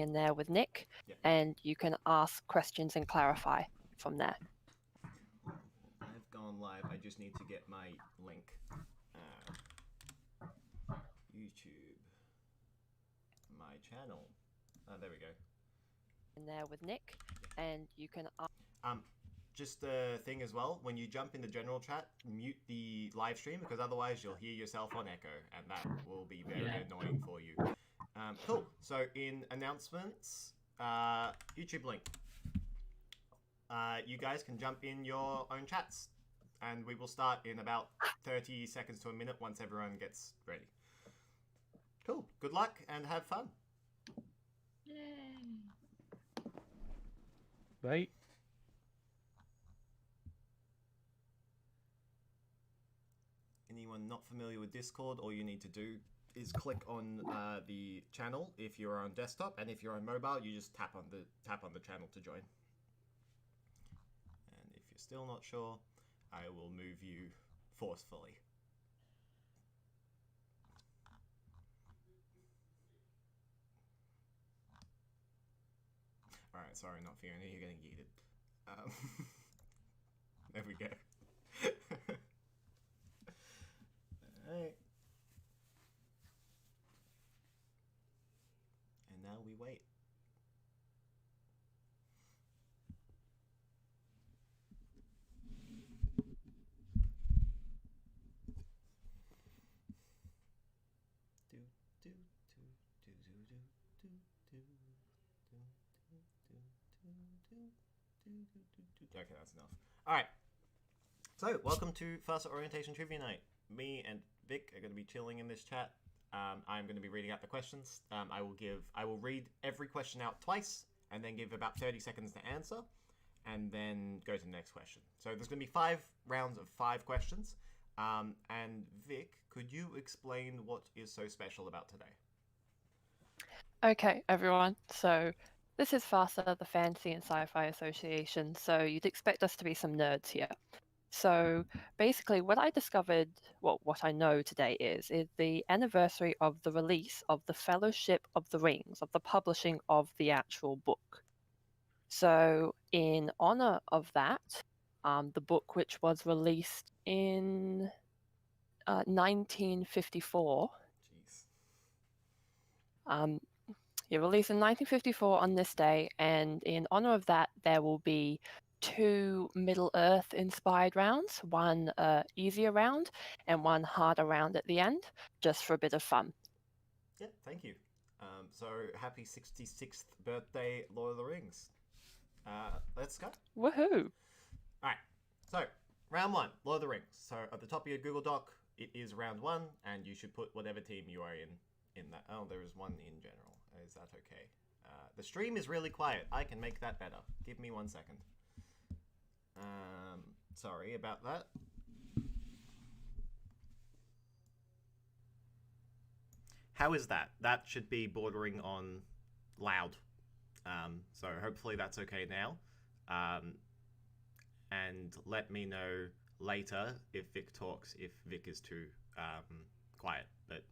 in there with Nick, Yeah. and you can ask questions and clarify from there. I've gone live. I just need to get my link. YouTube. My channel. There we go. In there with Nick, and you can just a thing as well, when you jump in the general chat, mute the live stream, because otherwise you'll hear yourself on echo, and that will be very annoying for you. Cool. So in announcements, YouTube link. You guys can jump in your own chats, and we will start in about 30 seconds to a minute once everyone gets ready. Cool. Good luck and have fun. Yay. Bye. Anyone not familiar with Discord, all you need to do is click on the channel if you're on desktop, and if you're on mobile, you just tap on the channel to join. And if you're still not sure, I will move you forcefully. Alright, sorry, not Fiona, you're getting yeeted. There we go. Alright. And now we wait. Okay, that's enough. Alright. So, welcome to FASA Orientation Trivia Night. Me and Vic are going to be chilling in this chat. I'm going to be reading out the questions. I will read every question out twice, and then give about 30 seconds to answer, and then go to the next question. So there's going to be 5 rounds of 5 questions. And Vic, could you explain what is so special about today? Okay, everyone. So this is FASA, the Fantasy and Sci-Fi Association. So you'd expect us to be some nerds here. So basically what I discovered, well, what I know today is the anniversary of the release of the Fellowship of the Rings, of the publishing of the actual book. So in honor of that, the book, which was released in 1954, Jeez. It released in 1954 on this day, and in honor of that, there will be 2 Middle-earth inspired rounds, one easier round and one harder round at the end, just for a bit of fun. Yeah, thank you. So happy 66th birthday, Lord of the Rings. Let's go. Woohoo! Alright, so round 1, Lord of the Rings. So at the top of your Google Doc, it is round 1, and you should put whatever team you are in that. Oh, there is one in general. Is that okay? The stream is really quiet. I can make that better. Give me 1 second. Sorry about that. How is that? That should be bordering on loud. So hopefully that's okay now. And let me know later if Vic talks, if Vic is too quiet. But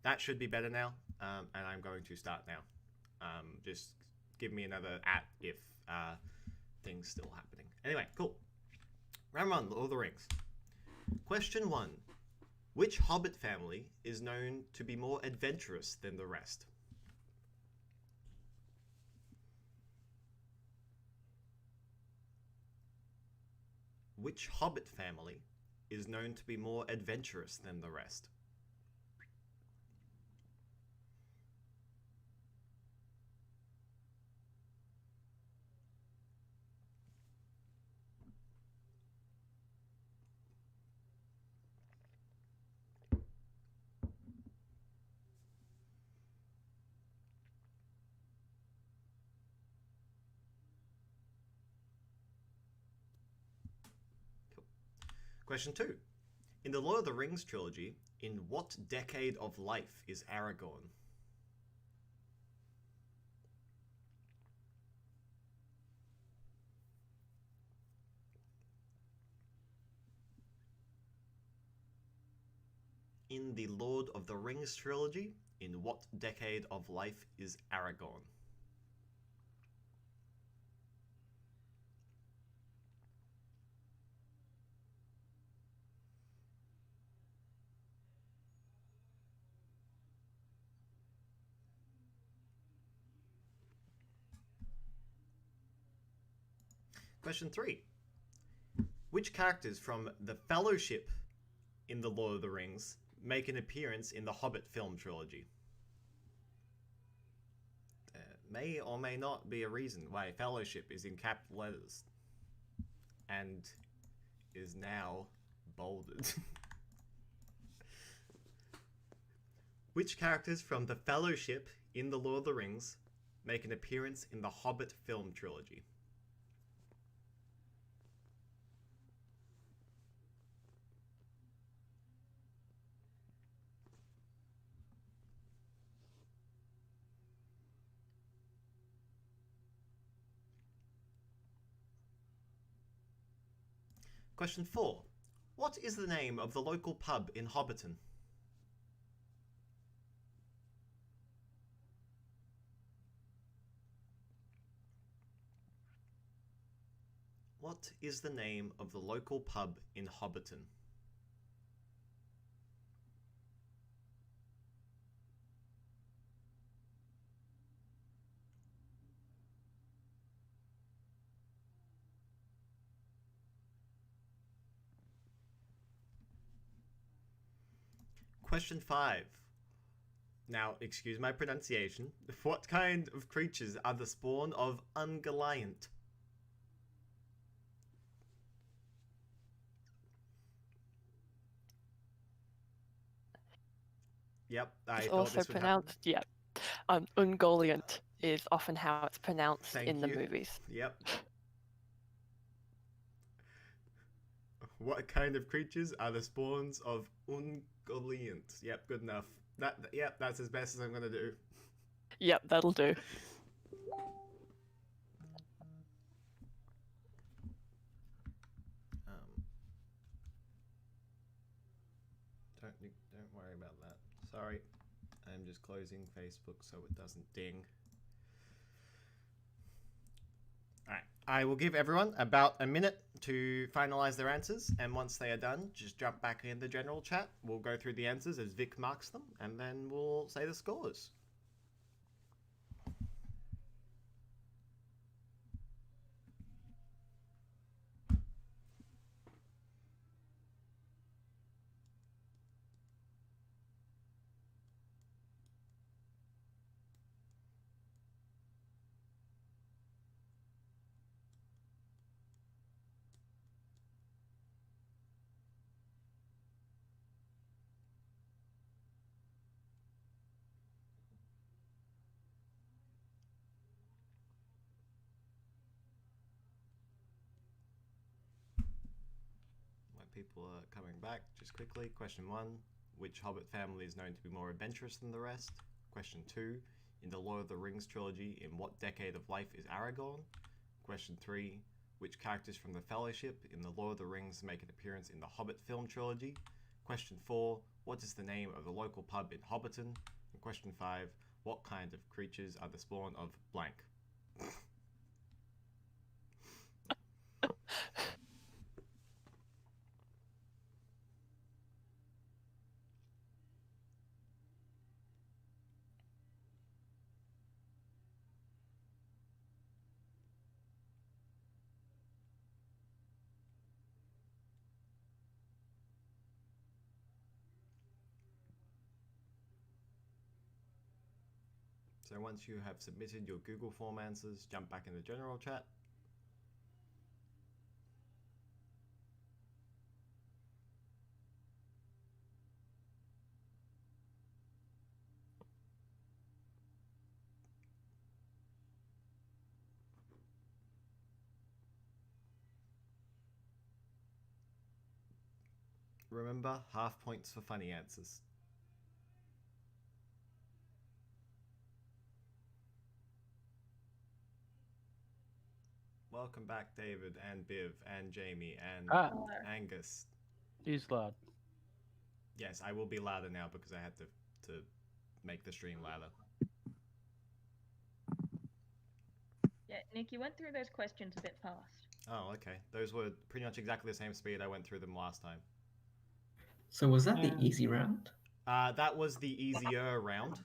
that should be better now, and I'm going to start now. Just give me another if things still happening. Anyway, cool. Round 1, Lord of the Rings. Question 1. Which Hobbit family is known to be more adventurous than the rest? Which Hobbit family is known to be more adventurous than the rest? Question 2. In the Lord of the Rings trilogy, in what decade of life is Aragorn? In the Lord of the Rings trilogy, in what decade of life is Aragorn? Question 3. Which characters from the Fellowship in The Lord of the Rings make an appearance in the Hobbit film trilogy? There may or may not be a reason why Fellowship is in capital letters and is now bolded. Which characters from the Fellowship in The Lord of the Rings make an appearance in the Hobbit film trilogy? Question 4. What is the name of the local pub in Hobbiton? What is the name of the local pub in Hobbiton? Question 5. Now, excuse my pronunciation. What kind of creatures are the spawn of Ungoliant? Yep, I It's thought also this would happen. pronounced, yeah. Ungoliant is often how it's pronounced Thank in the you. movies. Yep. What kind of creatures are the spawns of Ungoliant? Yep, good enough. Yep, that's as best as I'm gonna do. Yep, that'll do. Don't worry about that. Sorry, I'm just closing Facebook so it doesn't ding. Alright, I will give everyone about a minute to finalize their answers, and once they are done, just jump back in the general chat. We'll go through the answers as Vic marks them, and then we'll say the scores. People are coming back just quickly. Question 1. Which Hobbit family is known to be more adventurous than the rest? Question 2. In the Lord of the Rings trilogy, in what decade of life is Aragorn? Question 3. Which characters from the Fellowship in the Lord of the Rings make an appearance in the Hobbit film trilogy? Question 4. What is the name of the local pub in Hobbiton? And question 5. What kind of creatures are the spawn of blank? So once you have submitted your Google form answers, jump back in the general chat. Remember, half points for funny answers. Welcome back, David and Biv and Jamie and Angus. He's loud. Yes, I will be louder now because I had to make the stream louder. Yeah, Nick, you went through those questions a bit fast. Oh, okay. Those were pretty much exactly the same speed I went through them last time. So was that the easy round? That was the easier round.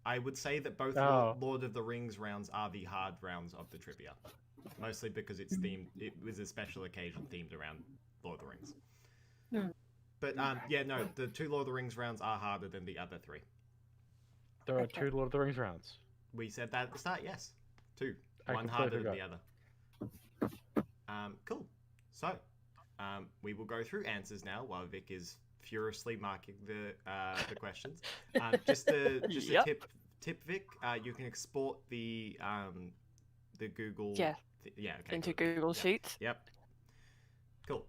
I would say that both Lord of the Rings rounds are the hard rounds of the trivia. mostly because it's themed. It was a special occasion themed around Lord of the Rings. Hmm. But yeah, no, the 2 Lord of the Rings rounds are harder than the other 3. There are Okay. 2 Lord of the Rings rounds. We said that at the start. Yes, 2. I One completely harder than the forgot. other. Cool. So, we will go through answers now while Vic is furiously marking the questions. Just a Yep. tip, Vic. You can export the Google. Yeah. Yeah. Okay. Into good. Google Yep. Sheets. Yep. Cool.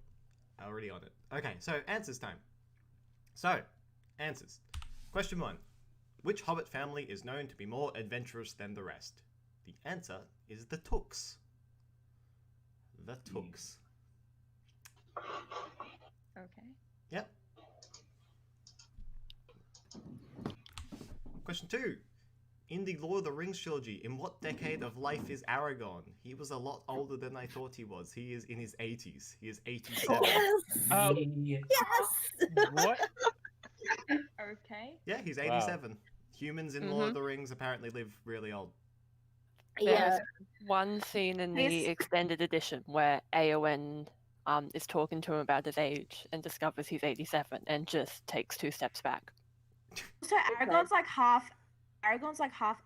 Already on it. Okay. So answers time. So, answers. Question 1. Which Hobbit family is known to be more adventurous than the rest? The answer is the Tooks. The Tooks. Okay. Yep. Question 2. In the Lord of the Rings trilogy, in what decade of life is Aragorn? He was a lot older than I thought he was. He is in his 80s. He is 87. Yes. Yeah. Yes. What? Okay. Yeah, he's Wow. 87. Humans in Lord Mhm. of the Rings apparently live really old. Yeah. There's one scene in the Yes. extended edition where Eowyn is talking to him about his age and discovers he's 87 and just takes 2 steps back. So Aragorn's like half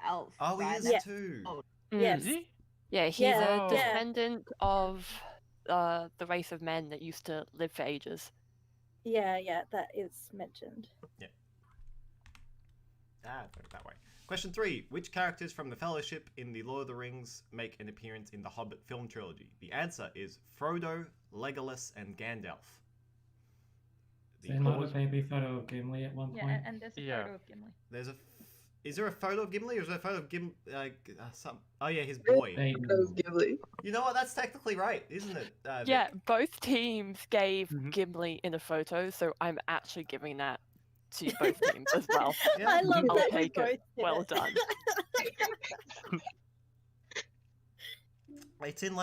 elf. Oh, he right? is Yeah. too. Oh. Yes. Is he? Yeah, he's Yeah, a yeah. descendant of the race of men that used to live for ages. Yeah, that is mentioned. Put it that way. Question 3. Which characters from the Fellowship in the Lord of the Rings make an appearance in the Hobbit film trilogy? The answer is Frodo, Legolas, and Gandalf. Is there not a baby photo of Gimli at one Yeah, point? and there's a Yeah. photo of Gimli. There's a. Is there a photo of Gimli, or is there a photo of some? Oh yeah, his boy. Baby. Ghibli. You know what? That's technically right, isn't it? Vic? Yeah, both teams gave Mhm. Gimli in a photo, so I'm actually giving that to both teams as well. Yeah. I love I'll that we take both it. did Well it. done. It's in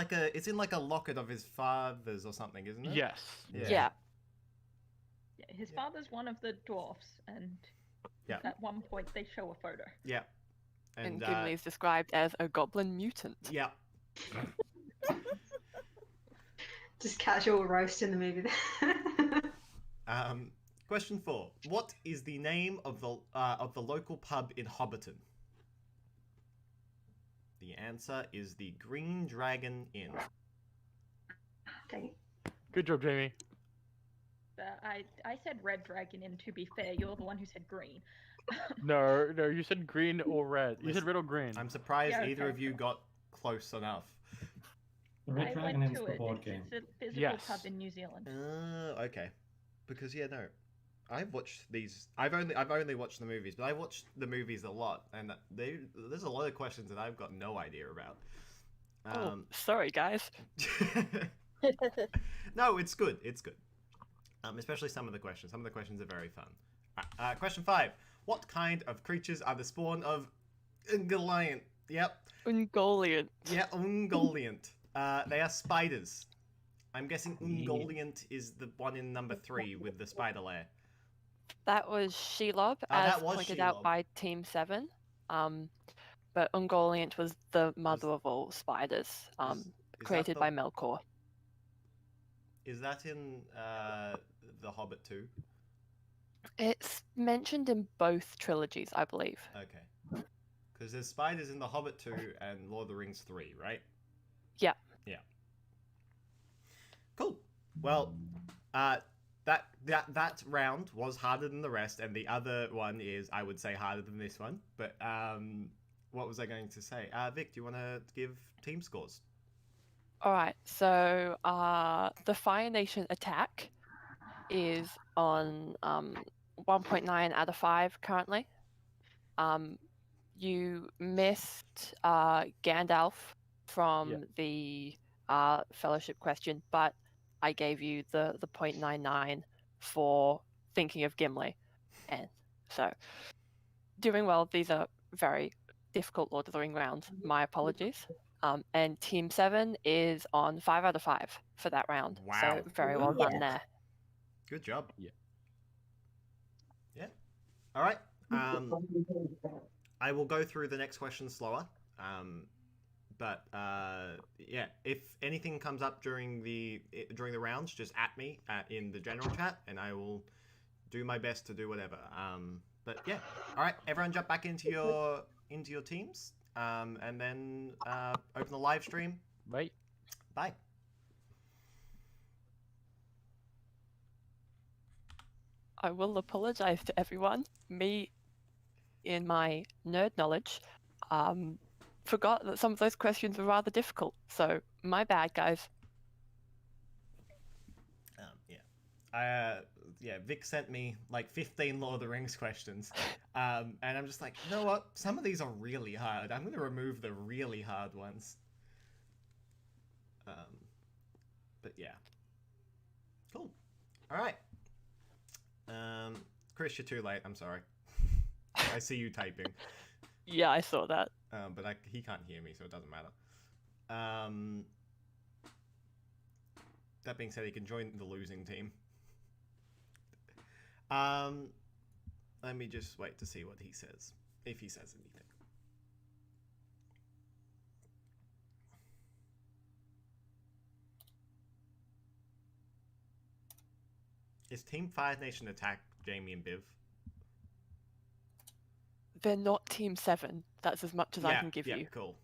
like a locket of his father's or something, isn't it? Yes. Yeah. Yeah, his Yeah. father's one of the dwarfs, and Yeah. at one point they show a photo. Yeah. And Gimli is described as a goblin mutant. Yeah. Just casual roast in the movie there. Question 4. What is the name of the local pub in Hobbiton? The answer is the Green Dragon Inn. Dang it. Good job, Jamie. I said red dragon, and to be fair, you're the one who said green. No, you said green or red. You said Listen, red or green. I'm surprised Yeah, either okay. of you got close enough. The Red I Dragon went Inn's to the it. board It's, game. it's a physical Yes. pub in New Zealand. Okay. Because no, I've watched these. I've only watched the movies, but I watched the movies a lot, and there's a lot of questions that I've got no idea about. Oh, sorry, guys. No, it's good. It's good. Especially some of the questions. Some of the questions are very fun. Question 5. What kind of creatures are the spawn of Ungoliant? Yep. Ungoliant. Yeah, Ungoliant. They are spiders. I'm guessing Ungoliant is the one in number 3 with the spider lair. That was Shelob, that as was pointed out Shelob. by Team 7. But Ungoliant was the mother of all spiders, Is created that by Melkor. Is that in The Hobbit 2? It's mentioned in both trilogies, I believe. Okay. Because there's spiders in The Hobbit 2 and Lord of the Rings 3, right? Yeah. Yeah. Cool. Well, that round was harder than the rest, and the other one is, I would say, harder than this one. But what was I going to say? Vic, do you want to give team scores? All right, so the Fire Nation attack is on 1.9 out of 5 currently. You missed Gandalf from the Fellowship question, but I gave you the 0.99 for thinking of Gimli. And so, doing well. These are very difficult Lord of the Ring rounds. My apologies. And Team 7 is on 5 out of 5 for that round. Wow. So very well done Yeah. there. Good job. Yeah. Yeah. All right. I will go through the next question slower, But yeah, if anything comes up during the rounds, just at me in the general chat, and I will do my best to do whatever. But yeah, all right, everyone, jump back into your teams, and then open the live stream. Right. Bye. I will apologize to everyone. Me, in my nerd knowledge, forgot that some of those questions were rather difficult. So my bad, guys. Yeah, Vic sent me like 15 Lord of the Rings questions, and I'm just like, you know what? Some of these are really hard. I'm gonna remove the really hard ones. But yeah, cool. All right. Chris, you're too late. I'm sorry. I see you typing. Yeah, I saw that. But he can't hear me, so it doesn't matter. That being said, he can join the losing team. Let me just wait to see what he says, if he says anything. Is Team Fire Nation attack Jamie and Biv? They're not Team 7. That's as much as I can give you. Cool.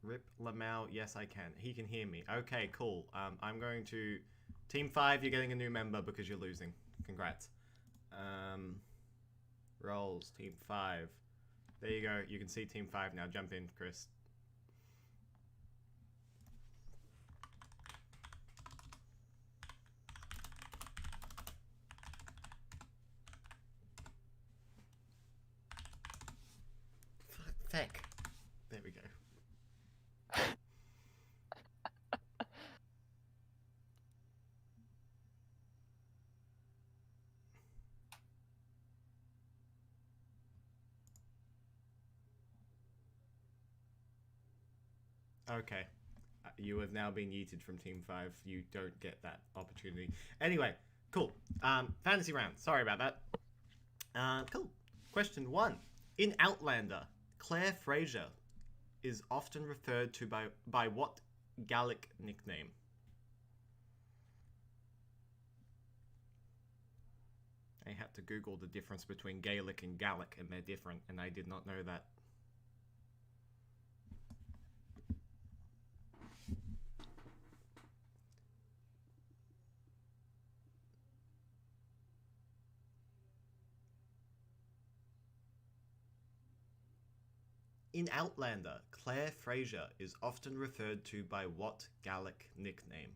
Rip Lamau, yes I can. He can hear me. Okay, cool. I'm going to... Team 5, you're getting a new member because you're losing. Congrats. Rolls, Team 5. There you go. You can see Team 5 now. Jump in, Chris. Feck. There we go. Okay. You have now been yeeted from Team 5. You don't get that opportunity. Anyway, cool. Fantasy round. Sorry about that. Cool. Question 1. In Outlander, Claire Fraser is often referred to by what Gallic nickname? I had to Google the difference between Gaelic and Gallic, and they're different, and I did not know that. In Outlander, Claire Fraser is often referred to by what Gallic nickname?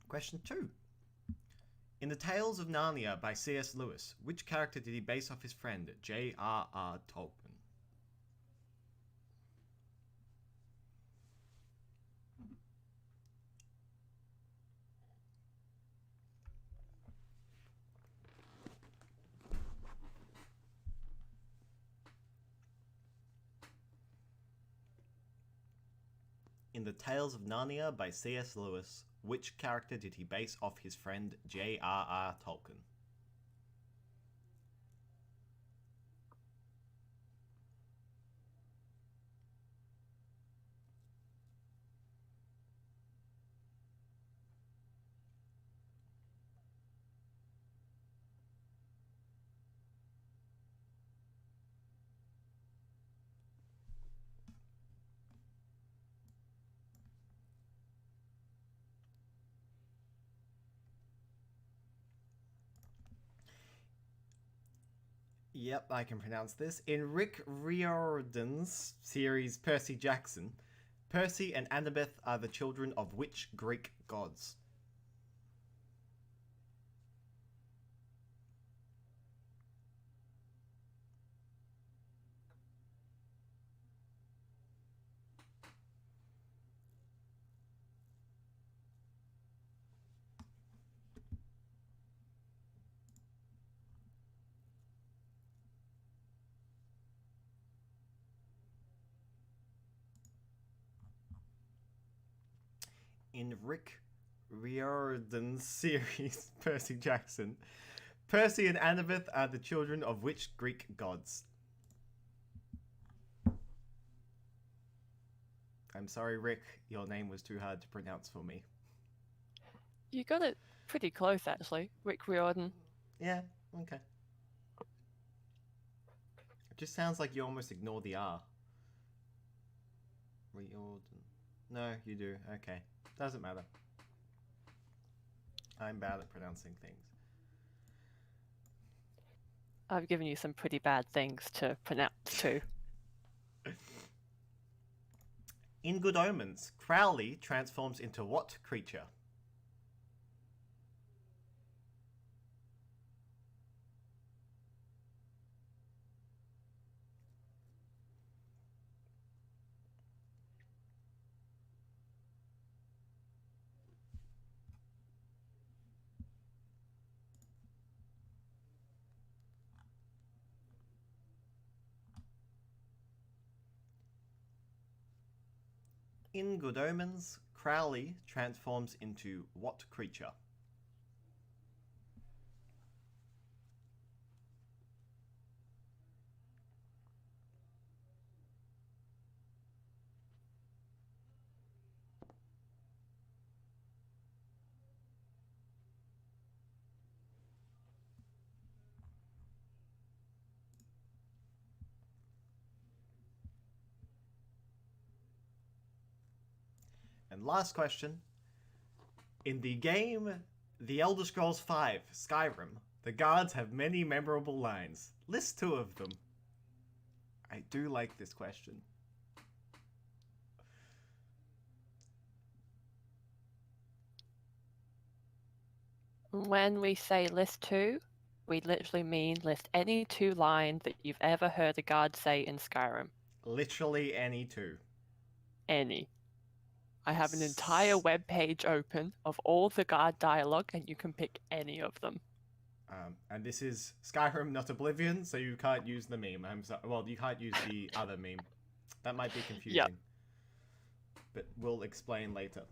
Question 2. In the Tales of Narnia by C.S. Lewis, which character did he base off his friend J.R.R. Tolkien? In the Tales of Narnia by C.S. Lewis, which character did he base off his friend J.R.R. Tolkien? Yep, I can pronounce this. In Rick Riordan's series Percy Jackson, Percy and Annabeth are the children of which Greek gods? In Rick Riordan's series, Percy Jackson, Percy and Annabeth are the children of which Greek gods? I'm sorry, Rick. Your name was too hard to pronounce for me. You got it pretty close, actually. Rick Riordan. Yeah, okay. It just sounds like you almost ignore the R. Riordan. No, you do. Okay. Doesn't matter. I'm bad at pronouncing things. I've given you some pretty bad things to pronounce too. In Good Omens, Crowley transforms into what creature? In Good Omens, Crowley transforms into what creature? And last question. In the game The Elder Scrolls V Skyrim, the guards have many memorable lines. List 2 of them. I do like this question. When we say list 2, we literally mean list any 2 lines that you've ever heard a guard say in Skyrim. Literally any 2. Any. I have an entire web page open of all the guard dialogue, and you can pick any of them. And this is Skyrim, not Oblivion, so you can't use the meme. I'm sorry. Well, you can't use the other meme. That might be confusing. Yep. But we'll explain later.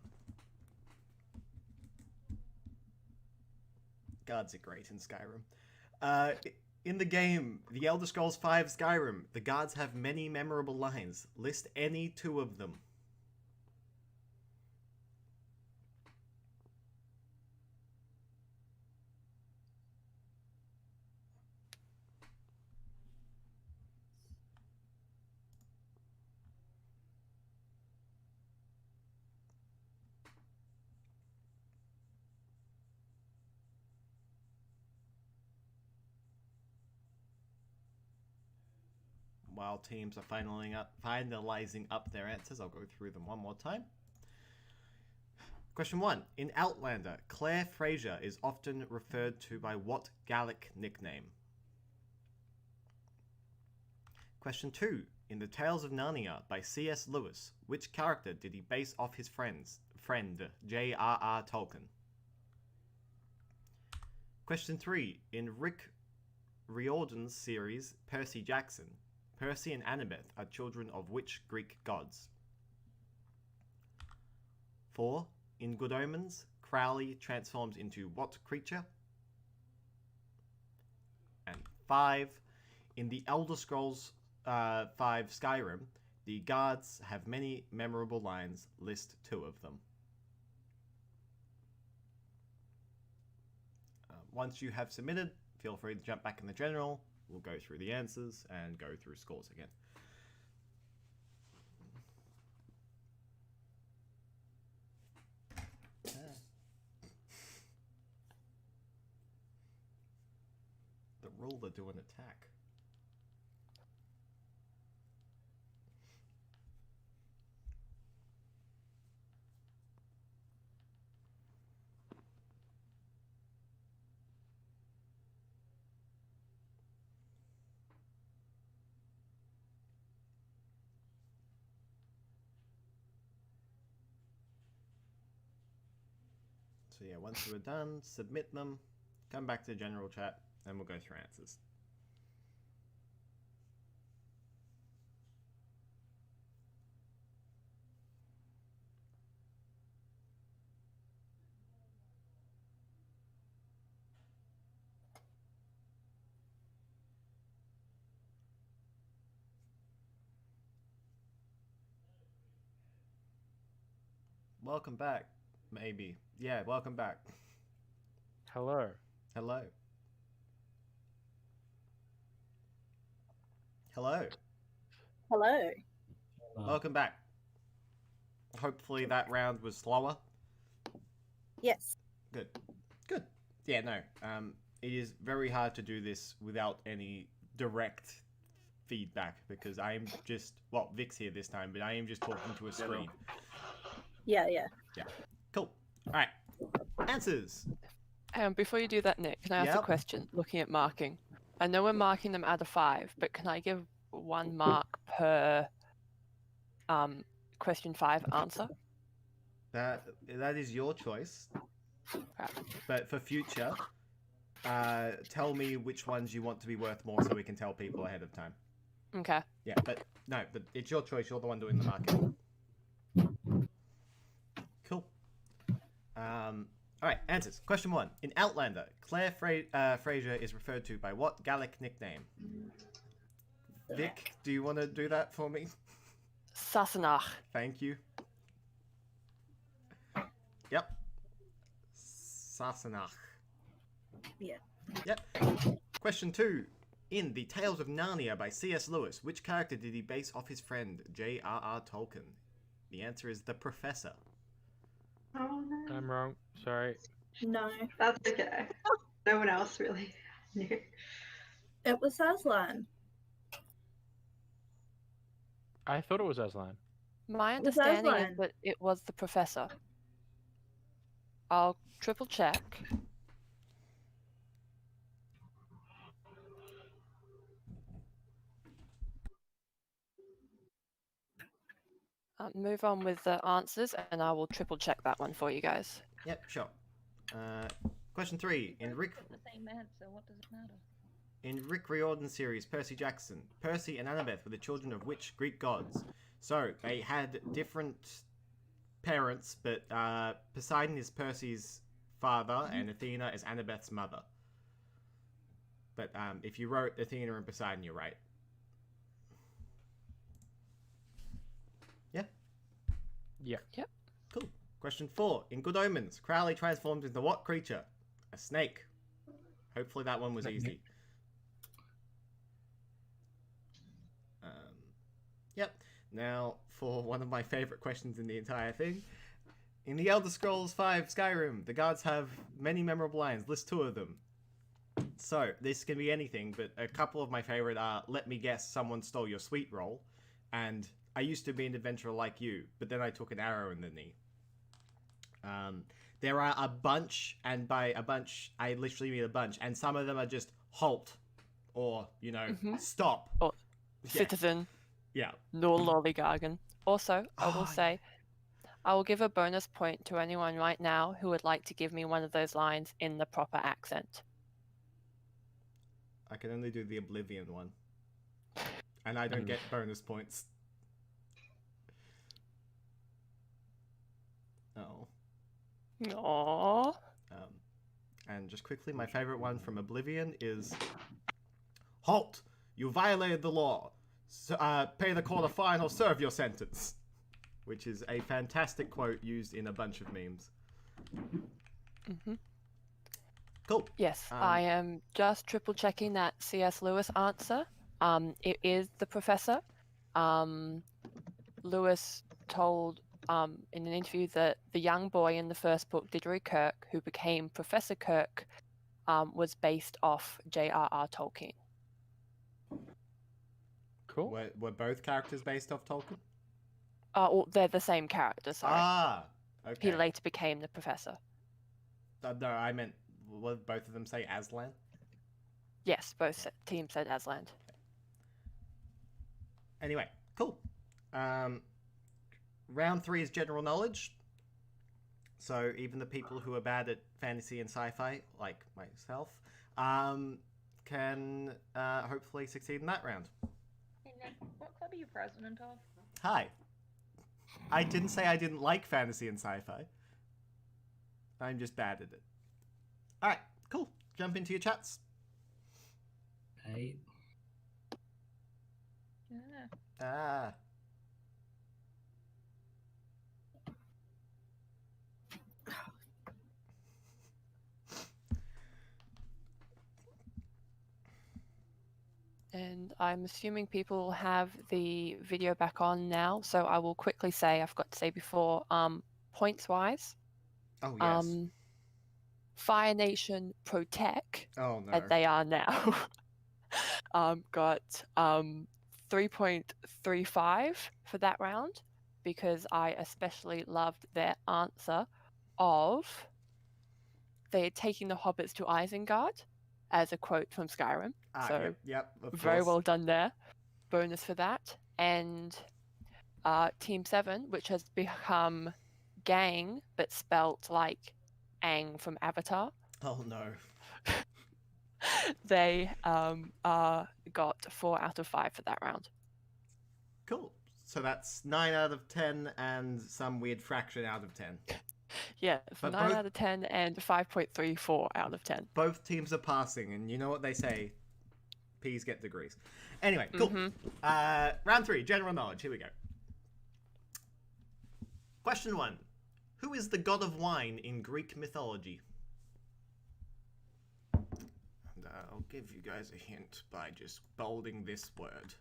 Guards are great in Skyrim. In the game, The Elder Scrolls V Skyrim, the guards have many memorable lines. List any 2 of them. While teams are finalizing up their answers, I'll go through them one more time. Question 1. In Outlander, Claire Fraser is often referred to by what Gallic nickname? Question 2. In The Tales of Narnia by C.S. Lewis, which character did he base off his friend J.R.R. Tolkien? Question 3. In Rick Riordan's series Percy Jackson, Percy and Annabeth are children of which Greek gods? 4. In Good Omens, Crowley transforms into what creature? And 5. In The Elder Scrolls V Skyrim, the guards have many memorable lines. List 2 of them. Once you have submitted, feel free to jump back in the general. We'll go through the answers and go through scores again. The ruler do an attack. So yeah, once you are done, submit them, come back to general chat, and we'll go through answers. welcome back. Maybe. Yeah, welcome back. Hello. Hello. Hello. Hello. Welcome back. Hopefully that round was slower. Yes. Good. Good. Yeah, no. It is very hard to do this without any direct feedback because I am just, well, Vic's here this time, but I am just talking to a screen. Yeah, yeah. Yeah. Cool. All right. Answers. Before you do that, Nick, can I ask a Yep. question? Looking at marking, I know we're marking them out of 5, but can I give 1 mark per question 5 answer? That is your choice. Right. But for future, tell me which ones you want to be worth more so we can tell people ahead of time. Okay. Yeah, but no, but it's your choice. You're the one doing the marking. Cool. All right, answers. Question 1. In Outlander, Claire Fraser is referred to by what Gallic nickname? Vic, do you want to do that for me? Sassenach. Thank you. Yep. Sassenach. Yeah. Yep. Question 2. In The Tales of Narnia by C.S. Lewis, which character did he base off his friend J.R.R. Tolkien? The answer is the Professor. Oh no. I'm wrong. Sorry. No. That's okay. No one else really knew. It was Aslan. I thought it was Aslan. My It was understanding is Aslan. that it was the professor. I'll triple check. Move on with the answers, and I will triple check that one for you guys. Yep, sure. Question 3. In Rick Got the same answer. What does it matter? In Rick Riordan's series Percy Jackson, Percy and Annabeth were the children of which Greek gods? So they had different parents, but Poseidon is Percy's father and Athena is Annabeth's mother. But if you wrote Athena and Poseidon, you're right. Yeah? Yeah. Yep. Cool. Question 4. In Good Omens, Crowley transforms into what creature? A snake. Hopefully that one was easy. Yep. Now, for one of my favorite questions in the entire thing. In The Elder Scrolls V Skyrim, the guards have many memorable lines. List 2 of them. So, this can be anything, but a couple of my favorite are, let me guess, someone stole your sweet roll, and I used to be an adventurer like you, but then I took an arrow in the knee. There are a bunch, and by a bunch, I literally mean a bunch, and some of them are just halt, or, stop. Or Yeah. citizen, Yeah. no lollygagging. Also, I will say, I will give a bonus point to anyone right now who would like to give me one of those lines in the proper accent. I can only do the Oblivion one. And I don't get bonus points. Oh. Aww. And just quickly, my favorite one from Oblivion is... Halt! You violated the law. Pay the court a fine or serve your sentence. Which is a fantastic quote used in a bunch of memes. Mm-hmm. Cool. Yes, I am just triple checking that C.S. Lewis answer. It is the professor. Lewis told in an interview that the young boy in the first book, Didgeridoo Kirk, who became Professor Kirk, was based off J.R.R. Tolkien. Cool. Were both characters based off Tolkien? Well, they're the same character, sorry. Ah, okay. He later became the professor. No, I meant, what both of them say Aslan? Yes, both teams said Aslan. Anyway, cool. Round 3 is general knowledge. So even the people who are bad at fantasy and sci-fi, like myself, can hopefully succeed in that round. Hey Nick, what club are you president of? Hi. I didn't say I didn't like fantasy and sci-fi. I'm just bad at it. Alright, cool. Jump into your chats. 8. Yeah. Ah. And I'm assuming people have the video back on now, so I will quickly say, I forgot to say before, points-wise, Oh, yes. Fire Nation Protect, Oh, no. as they are now, got 3.35 for that round, because I especially loved their answer of they're taking the hobbits to Isengard, as a quote from Skyrim. So Yep, of very course. well done there. Bonus for that. And Team 7, which has become gang, but spelt like Aang from Avatar. Oh, no. They got 4 out of 5 for that round. Cool. So that's 9 out of 10 and some weird fraction out of 10. Yeah, it's But 9 out of 10 and 5.34 out of 10. Both teams are passing, and you know what they say. P's get degrees. Anyway, cool. Round 3, general knowledge. Here we go. Question 1. Who is the god of wine in Greek mythology? And I'll give you guys a hint by just bolding this word.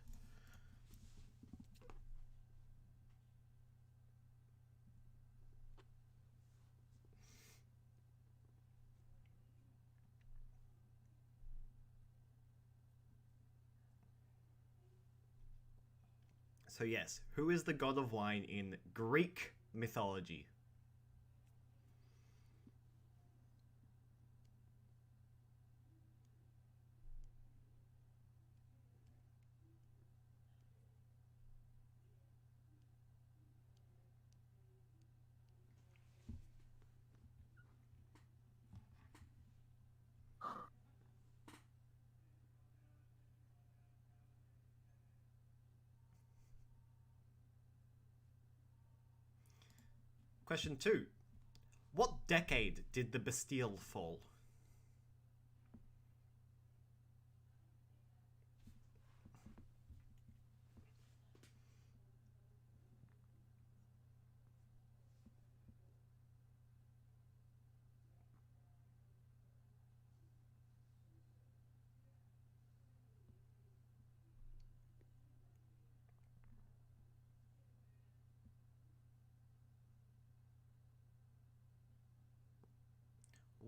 So yes, who is the god of wine in Greek mythology? Question 2. What decade did the Bastille fall?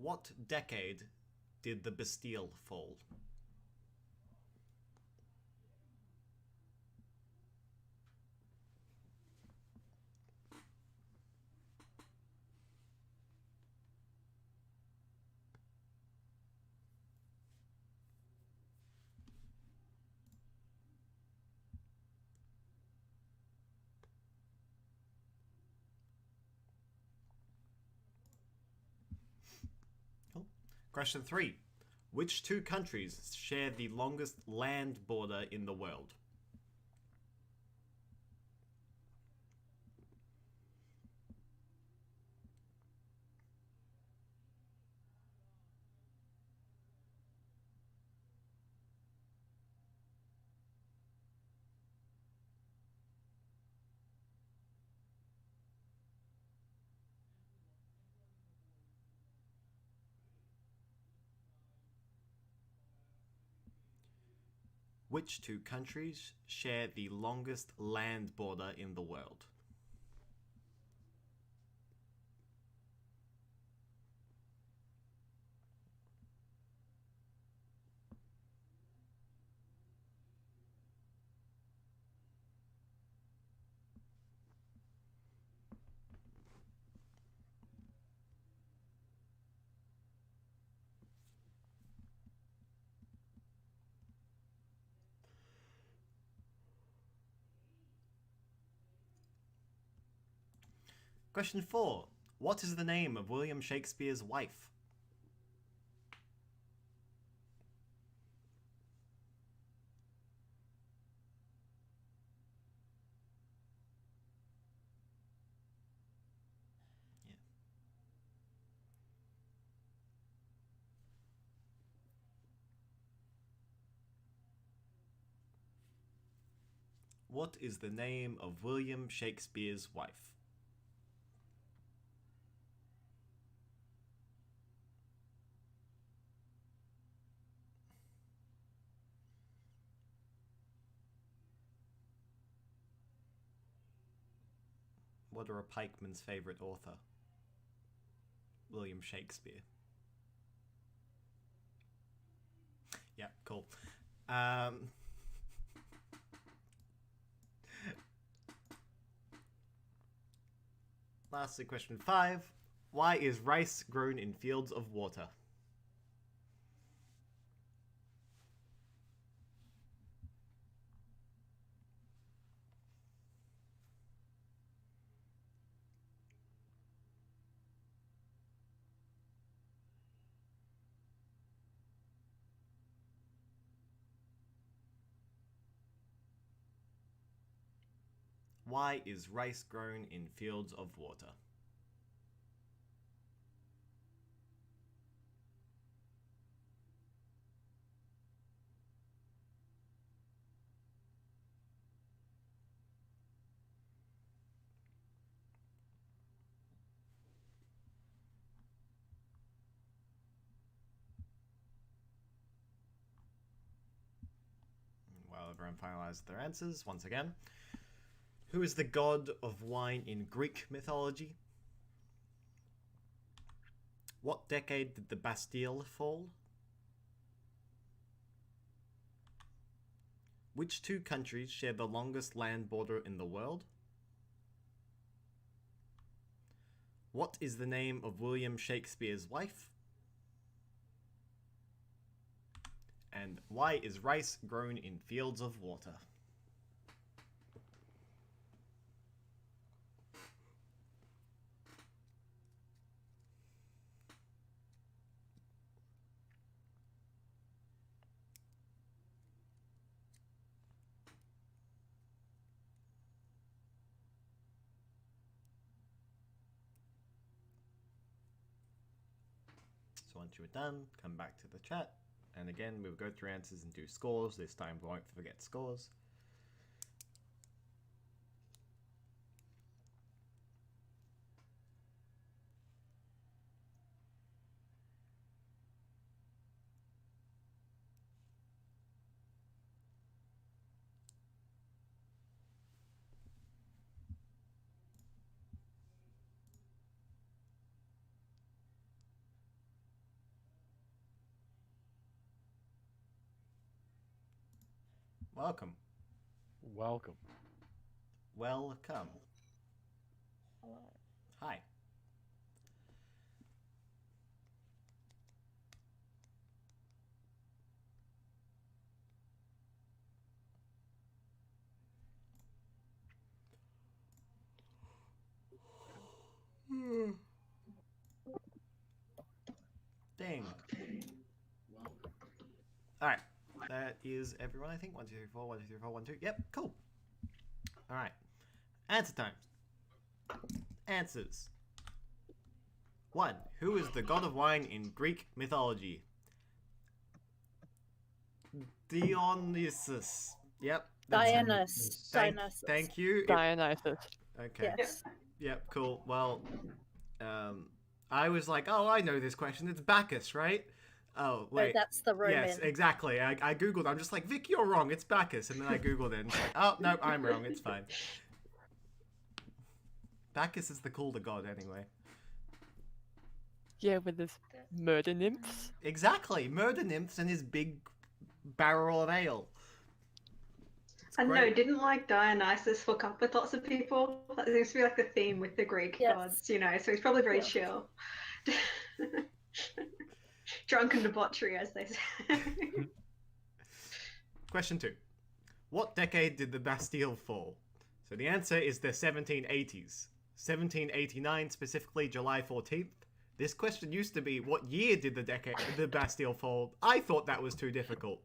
What decade did the Bastille fall? Cool. Question 3. Which 2 countries share the longest land border in the world? Which 2 countries share the longest land border in the world? Question 4. What is the name of William Shakespeare's wife? Yeah. What is the name of William Shakespeare's wife? What are a pikeman's favorite author? William Shakespeare. Yeah, cool. Lastly, question 5. Why is rice grown in fields of water? Why is rice grown in fields of water? While everyone finalizes their answers, once again. Who is the god of wine in Greek mythology? What decade did the Bastille fall? Which two countries share the longest land border in the world? What is the name of William Shakespeare's wife? And why is rice grown in fields of water? So once you're done, come back to the chat. And again, we'll go through answers and do scores. This time we won't forget scores. Welcome. Welcome. Welcome. Hello. Hi. Ding. Alright. That is everyone, I think. 1, 2, 3, 4, 1, 2, 3, 4, 1, 2. Yep, cool. Alright. Answer time. Answers. 1. Who is the god of wine in Greek mythology? Dionysus. Yep. Dionysus. Thank you. Dionysus. Okay. Yes. Yep, cool. Well, I was like, oh, I know this question. It's Bacchus, right? Oh, No, wait. that's the Roman. Yes, exactly. I Googled. I'm just like, Vic, you're wrong. It's Bacchus. And then I Googled it and it's like, oh, no, I'm wrong. It's fine. Bacchus is the cooler god anyway. Yeah, with his murder nymphs. Exactly. Murder nymphs and his big barrel of ale. It's I don't know, great. didn't like Dionysus hook up with lots of people? That seems to be like the theme with the Greek Yes. gods, you know, so he's probably very Yeah. chill. Drunken debauchery, as they say. Question 2. What decade did the Bastille fall? So the answer is the 1780s. 1789, specifically July 14th. This question used to be, what year did the Bastille fall? I thought that was too difficult.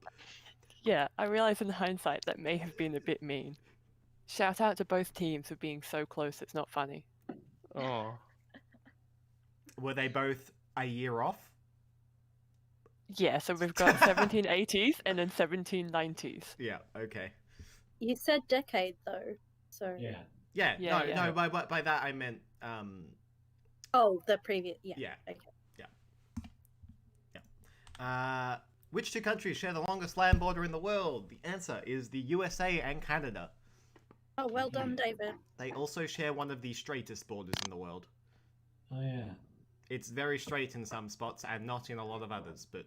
Yeah, I realise in hindsight that may have been a bit mean. Shout out to both teams for being so close it's not funny. Oh. Were they both a year off? Yeah, so we've got 1780s and then 1790s. Yeah, okay. You said decade though, so. Yeah. Yeah, Yeah, yeah. no, by that I meant, Oh, the previous. Yeah. yeah. Okay. Which two countries share the longest land border in the world? The answer is the USA and Canada. Oh, well done, David. They also share one of the straightest borders in the world. Oh yeah. It's very straight in some spots and not in a lot of others, but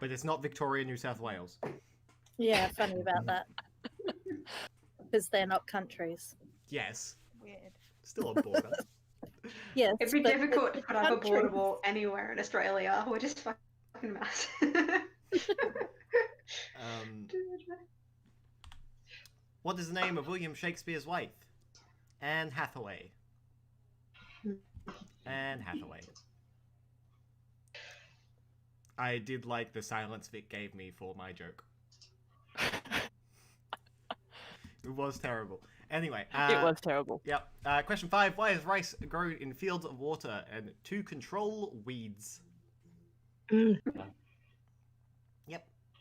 it's not Victoria, New South Wales. Yeah, funny about that. Because they're not countries. Yes, Weird. still a border. Yes, It'd be but difficult to it's put up a border countries. wall anywhere in Australia. We're just fucking mad. What is the name of William Shakespeare's wife? Anne Hathaway. Anne Hathaway. I did like the silence Vic gave me for my joke. It was terrible. Anyway. It was terrible. Yep. Question 5. Why is rice grown in fields of water? And to control weeds. Yep.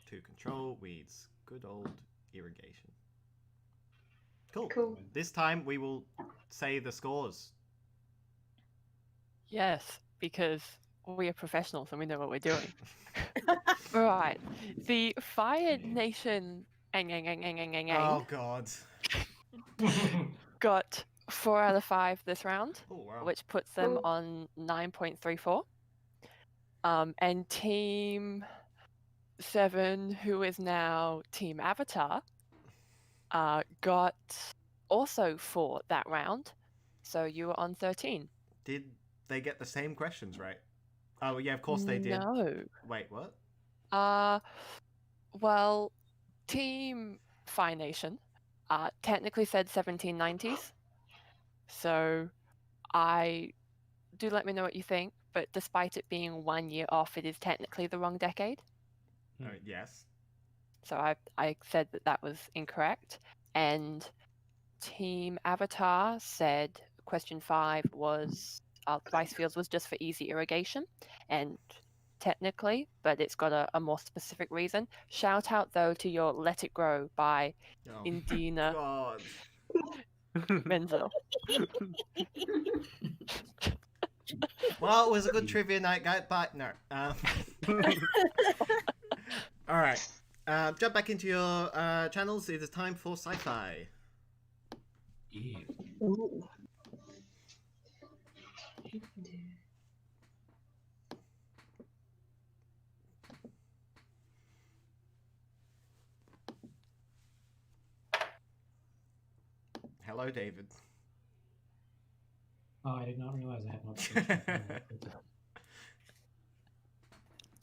To control weeds. Good old irrigation. Cool. Cool. This time we will say the scores. Yes, because we are professionals and we know what we're doing. Right. The Fire Nation Oh, God. got 4 out of 5 this round, Oh, wow. which puts them Cool. on 9.34. And Team 7, who is now Team Avatar, got also 4 that round. So you were on 13. Did they get the same questions right? Oh, yeah, of course they did. No. Wait, what? Well, Team Fire Nation technically said 1790s. So do let me know what you think, but despite it being 1 year off, it is technically the wrong decade. Yes. So I said that was incorrect. And Team Avatar said question 5 was rice fields was just for easy irrigation. And technically, but it's got a more specific reason. Shout out, though, to your Let It Grow by Indina God. Menzel. Well, it was a good trivia night, guys. But no. All right. Jump back into your channels. It is time for sci-fi. Yeah. Ooh. Hello, David. Oh, I did not realize I had not.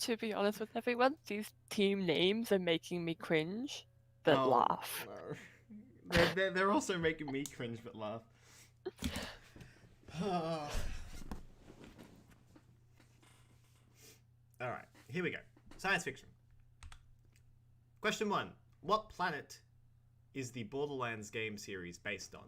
To be honest with everyone, these team names are making me cringe, but laugh. No. They're also making me cringe but laugh. Alright, here we go. Science fiction. Question 1. What planet is the Borderlands game series based on?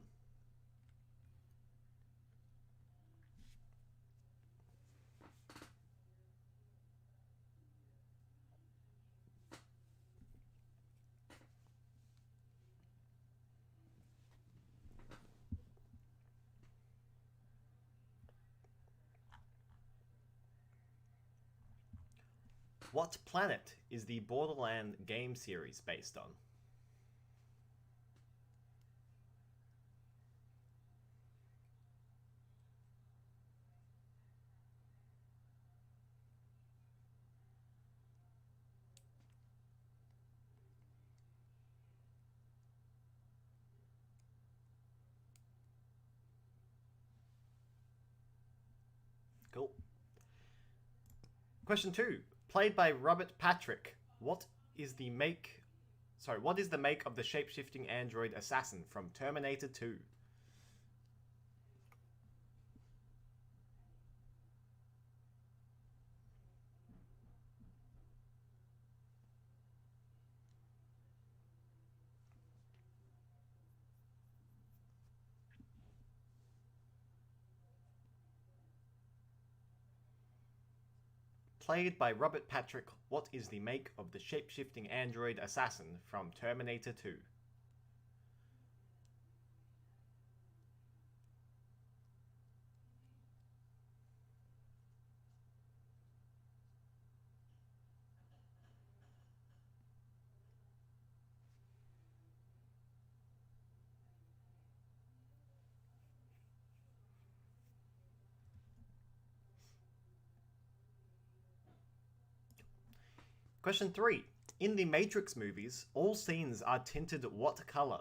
What planet is the Borderlands game series based on? Cool. Question 2. Played by Robert Patrick, what is the make of the shape-shifting android assassin from Terminator 2? Played by Robert Patrick, what is the make of the shape-shifting android assassin from Terminator 2? Question 3. In the Matrix movies, all scenes are tinted what color?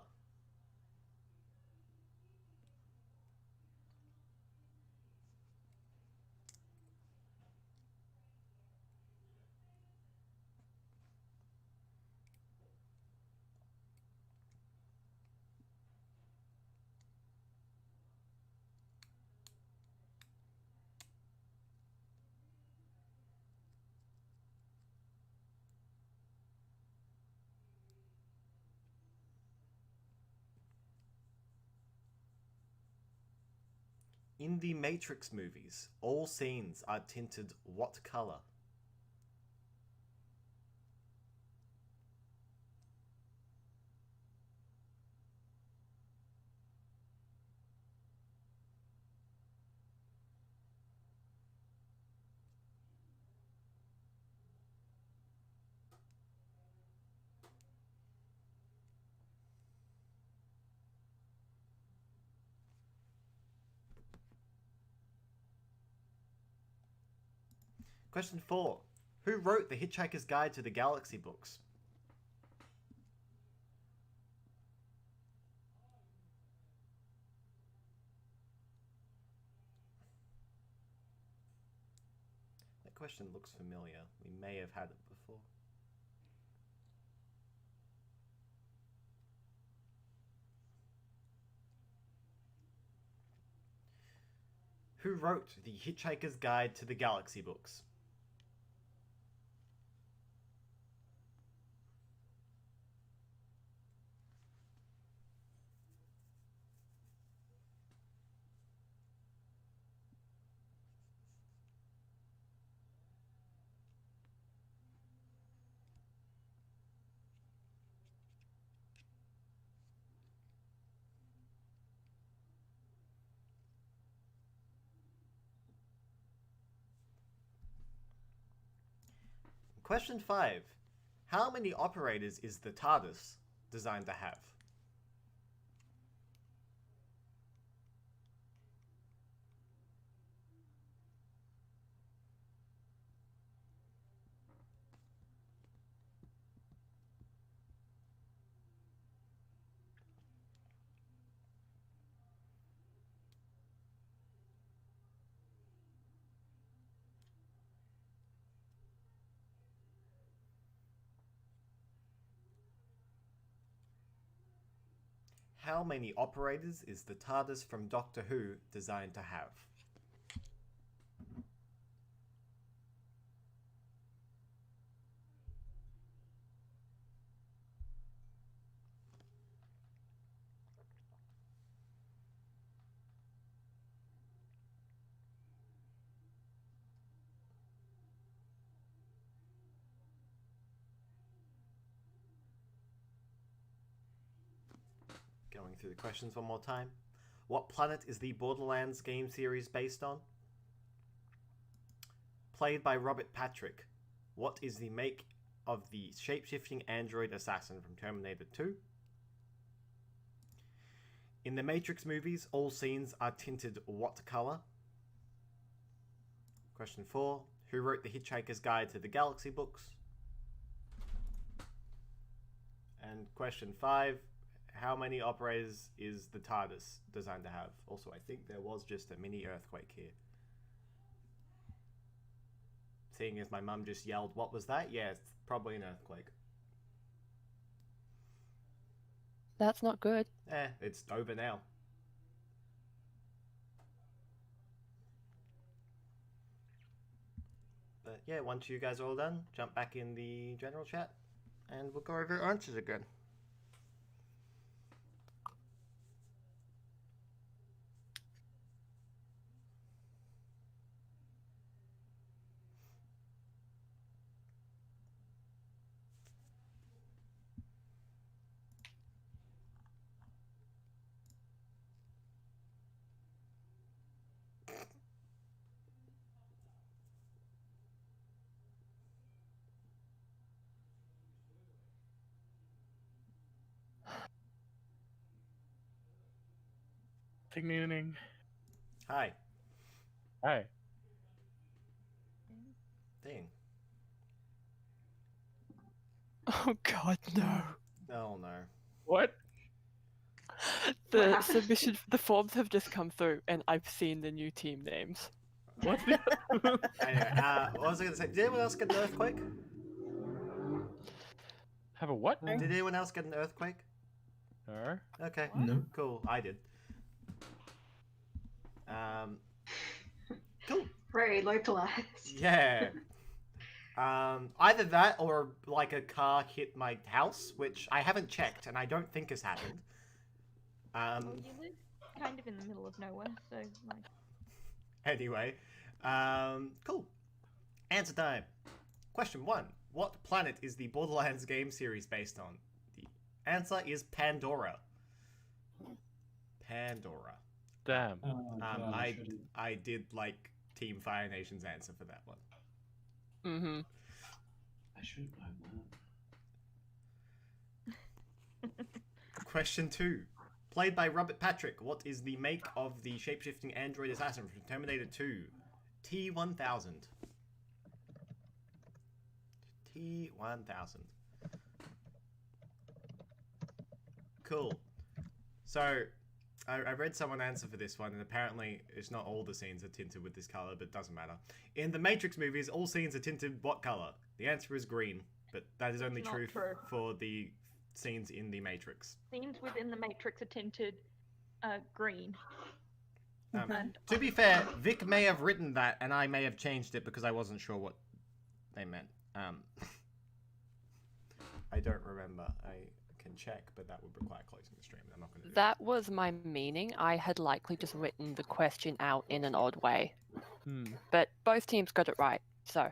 In the Matrix movies, all scenes are tinted what color? Question 4. Who wrote The Hitchhiker's Guide to the Galaxy books? That question looks familiar. We may have had it before. Who wrote The Hitchhiker's Guide to the Galaxy books? Question 5. How many operators is the TARDIS designed to have? How many operators is the TARDIS from Doctor Who designed to have? Going through the questions one more time. What planet is the Borderlands game series based on? Played by Robert Patrick. What is the make of the shape-shifting android assassin from Terminator 2? In the Matrix movies, all scenes are tinted what color? Question 4. Who wrote The Hitchhiker's Guide to the Galaxy books? And question 5. How many operators is the TARDIS designed to have? Also, I think there was just a mini earthquake here. Seeing as my mum just yelled, "What was that?" Yeah, it's probably an earthquake. That's not good. It's over now. But yeah, once you guys are all done, jump back in the general chat and we'll go over answers again. Ting ning ning. Hi. Hi. Dang. Oh God, no. Oh no. What? The happened? submission, the forms have just come through, and I've seen the new team names. What's the? Anyway, what was I gonna say? Did anyone else get an earthquake? Have a what? Did anyone else get an earthquake? No. Okay. No. Cool. I did. Cool. Very localized. Yeah. Either that or like a car hit my house, which I haven't checked and I don't think has happened. Well, you live kind of in the middle of nowhere, so like. Anyway, cool. Answer time. Question 1. What planet is the Borderlands game series based on? The answer is Pandora. Pandora. Damn. Oh, God, I should've- I did like Team Fire Nation's answer for that one. Mm-hmm. I should have known that. Question 2. Played by Robert Patrick, what is the make of the shape-shifting android assassin from Terminator 2? T-1000. T-1000. Cool. So, I read someone answer for this one, and apparently it's not all the scenes are tinted with this color, but it doesn't matter. In the Matrix movies, all scenes are tinted what color? The answer is green, but that is only Not true true. for the scenes in the Matrix. Scenes within the Matrix are tinted green. And To be fair, Vic may have written that, and I may have changed it because I wasn't sure what they meant. I don't remember. I can check, but that would require closing the stream. I'm not going to do That was my meaning. I had likely just written the question out in an odd way. But both teams got it right, so.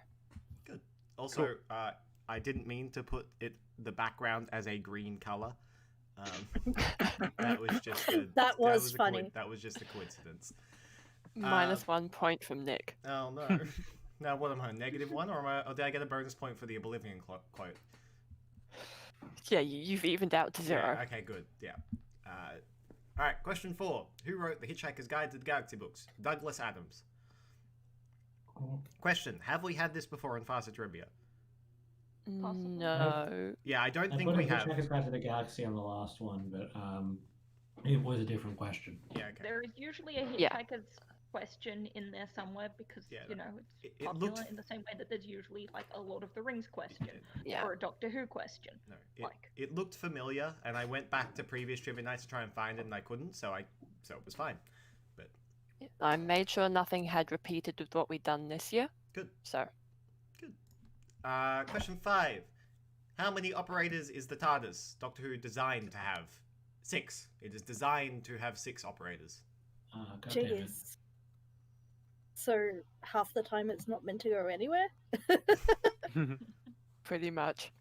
Good. Also, I didn't mean to put the background as a green color. That was just That was funny. That was just a coincidence. Minus 1 point from Nick. Oh no. Now what am I, -1, or did I get a bonus point for the Oblivion quote? Yeah, you've evened out to 0. Yeah, okay, good. Yeah. Alright, question 4. Who wrote The Hitchhiker's Guide to the Galaxy books? Douglas Adams. Question. Have we had this before in FASA Trivia? No. Yeah, I don't I think put we a have. Hitchhiker's Guide to the Galaxy on the last one, but it was a different question. Yeah, okay. there is usually a Yeah. hitchhiker's question in there somewhere because Yeah, you know it's it popular looked- in the same way that there's usually like a Lord of the Rings question Yeah. or a Doctor Who question. No, Like. it looked familiar, and I went back to previous trivia nights to try and find it, and I couldn't, so it was fine. But I made sure nothing had repeated with what we'd done this year. good. So, Question 5. How many operators is the TARDIS Doctor Who designed to have? 6. It is designed to have 6 operators. God damn it. Jeez. So half the time it's not meant to go anywhere? pretty much.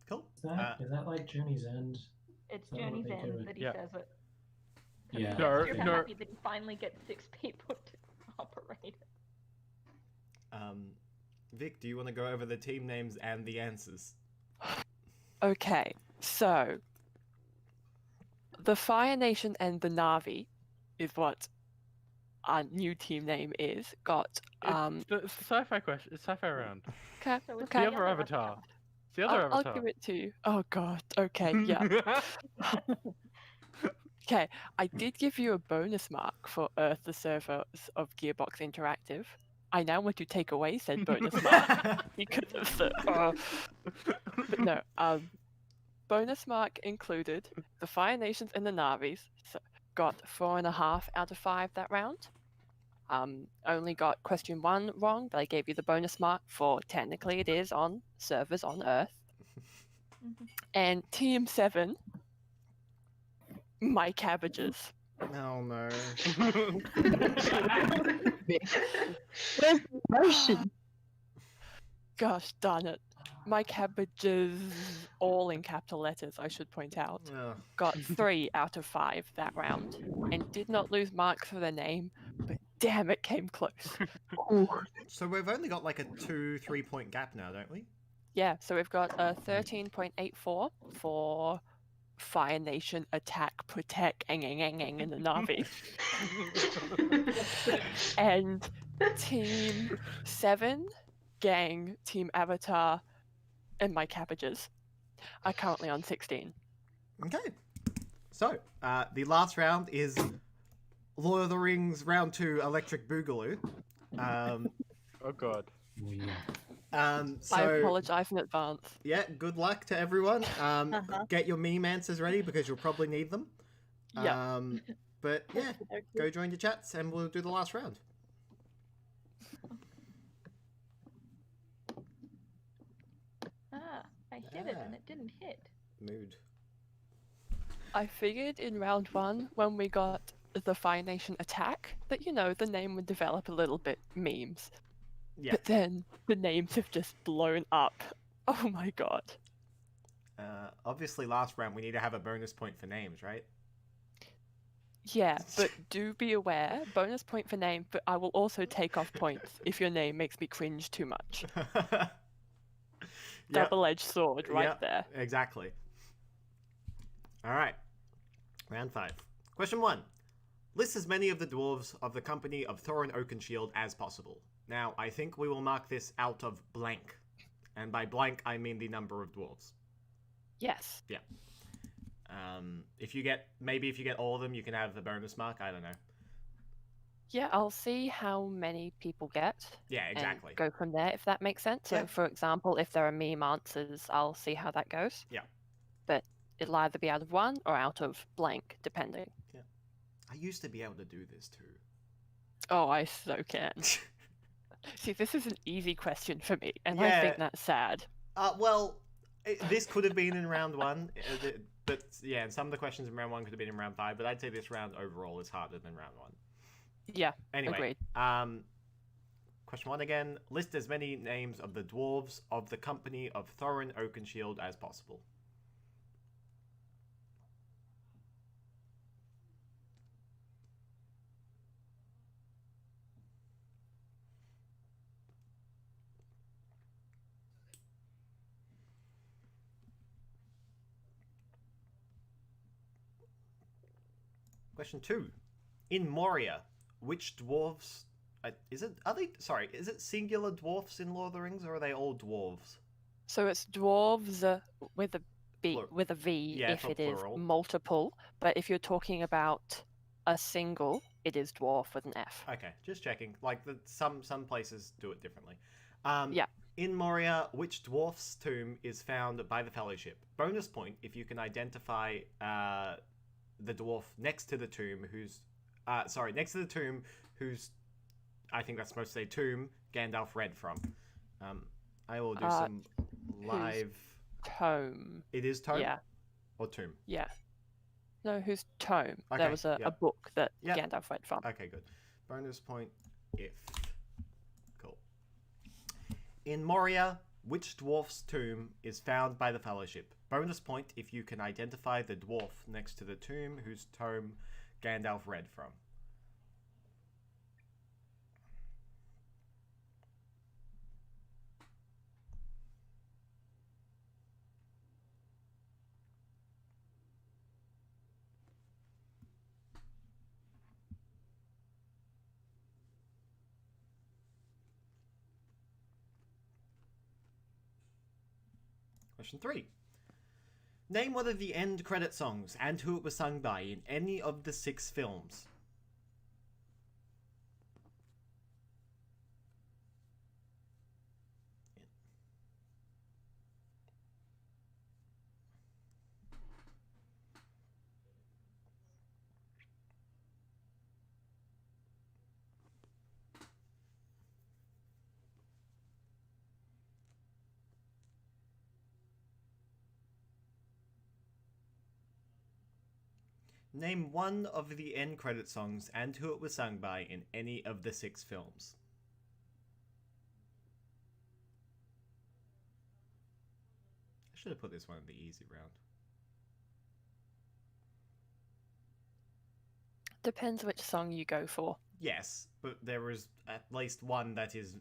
Cool. Is that like Journey's End? It's So Journey's they do End it. that he Yeah. says it. Yeah. No, Super no. happy that he finally gets 6 people to operate it. Vic, do you want to go over the team names and the answers? Okay, so the Fire Nation and the Na'vi is what our new team name is. Got It's the sci-fi question. It's sci-fi round. okay, So it's okay. The other avatar. It's the other I'll avatar. give it to you. Oh God. Okay. Yeah. Okay. I did give you a bonus mark for Earth, the servers of Gearbox Interactive. I now want to take away said bonus mark because of the. But no. Bonus mark included the Fire Nations and the Na'vis. So got 4.5 out of 5 that round. Only got question 1 wrong, but I gave you the bonus mark for technically it is on servers on Earth. And Team 7, my cabbages. Oh no. Where's the emotion? Gosh darn it. My cabbages, all in capital letters, I should point out. Ugh. Got 3 out of 5 that round. And did not lose marks for their name, but damn it came close. So we've only got like a 2-3 point gap now, don't we? Yeah, so we've got a 13.84 for Fire Nation, Attack, Protect, and the Na'vi. And Team 7, Gang, Team Avatar, and my cabbages. I'm currently on 16. Okay. So, the last round is Lord of the Rings Round 2 Electric Boogaloo. Oh god. Oh, yeah. I So, apologize in advance. yeah, good luck to everyone. Uh-huh. Get your meme answers ready because you'll probably need them. Yeah. But yeah, Okey-dokey. go join the chats and we'll do the last round. Ah, I hit it and it didn't hit. Mood. I figured in round 1, when we got the Fire Nation attack, that, you know, the name would develop a little bit memes. Yeah. But then the names have just blown up. Oh my god. Obviously, last round we need to have a bonus point for names, right? Yeah, but do be aware, bonus point for name, but I will also take off points if your name makes me cringe too much. Yep. Double-edged sword right Yep, there. exactly. All right. Round 5. Question 1. List as many of the dwarves of the company of Thorin Oakenshield as possible. Now, I think we will mark this out of blank. And by blank, I mean the number of dwarves. Yes. If you get all of them, you can have the bonus mark. I don't know. Yeah, I'll see how many people get. Yeah, exactly. And go from there, if that makes sense. So, Yeah. for example, if there are meme answers, I'll see how that goes. Yeah. But it'll either be out of 1 or out of blank, depending. Yeah. I used to be able to do this too. Oh, I so can. See, this is an easy question for me, and I Yeah. think that's sad. Well, this could have been in round 1, but yeah, and some of the questions in round 1 could have been in round 5, but I'd say this round overall is harder than round 1. Yeah, Anyway, agreed. question 1 again. List as many names of the dwarves of the company of Thorin Oakenshield as possible. Question 2. In Moria, which dwarves... is it singular dwarfs in Lord of the Rings, or are they all dwarves? So it's dwarves with a B, Plur- with a V Yeah, if for it is plural. multiple, but if you're talking about a single, it is dwarf with an F. Okay, just checking. Like, some places do it differently. Yeah. In Moria, which dwarf's tomb is found by the Fellowship? Bonus point if you can identify the dwarf next to the tomb who's... next to the tomb who's... I think that's supposed to say tomb Gandalf read from. I will do some live... Tome. It is tome? Yeah. Or tomb? Yeah. No, whose tome? Okay, There was a yep. book that Yep. Gandalf read from. Okay, good. Bonus point if. Cool. In Moria, which dwarf's tomb is found by the Fellowship? Bonus point if you can identify the dwarf next to the tomb whose tome Gandalf read from. Question 3. Name one of the end credit songs and who it was sung by in any of the 6 films. Name one of the end credit songs and who it was sung by in any of the 6 films. I should have put this one in the easy round. Depends which song you go for. Yes, but there is at least one that is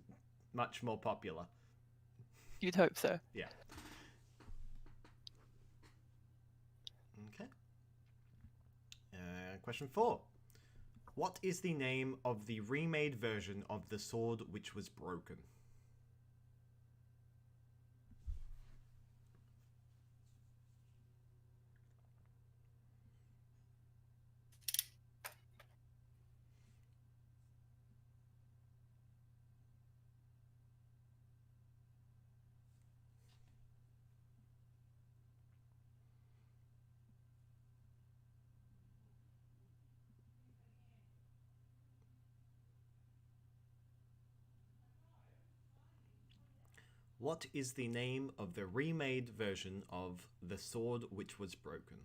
much more popular. You'd hope so. Yeah. Okay. Question 4. What is the name of the remade version of the sword which was broken? What is the name of the remade version of The Sword Which Was Broken?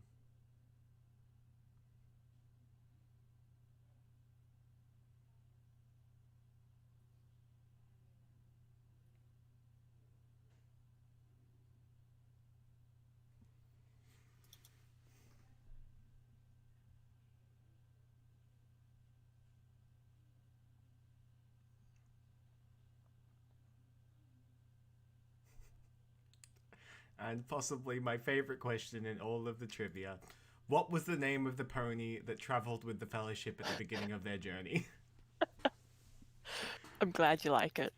And possibly my favorite question in all of the trivia. What was the name of the pony that traveled with the Fellowship at the beginning of their journey? I'm glad you like it.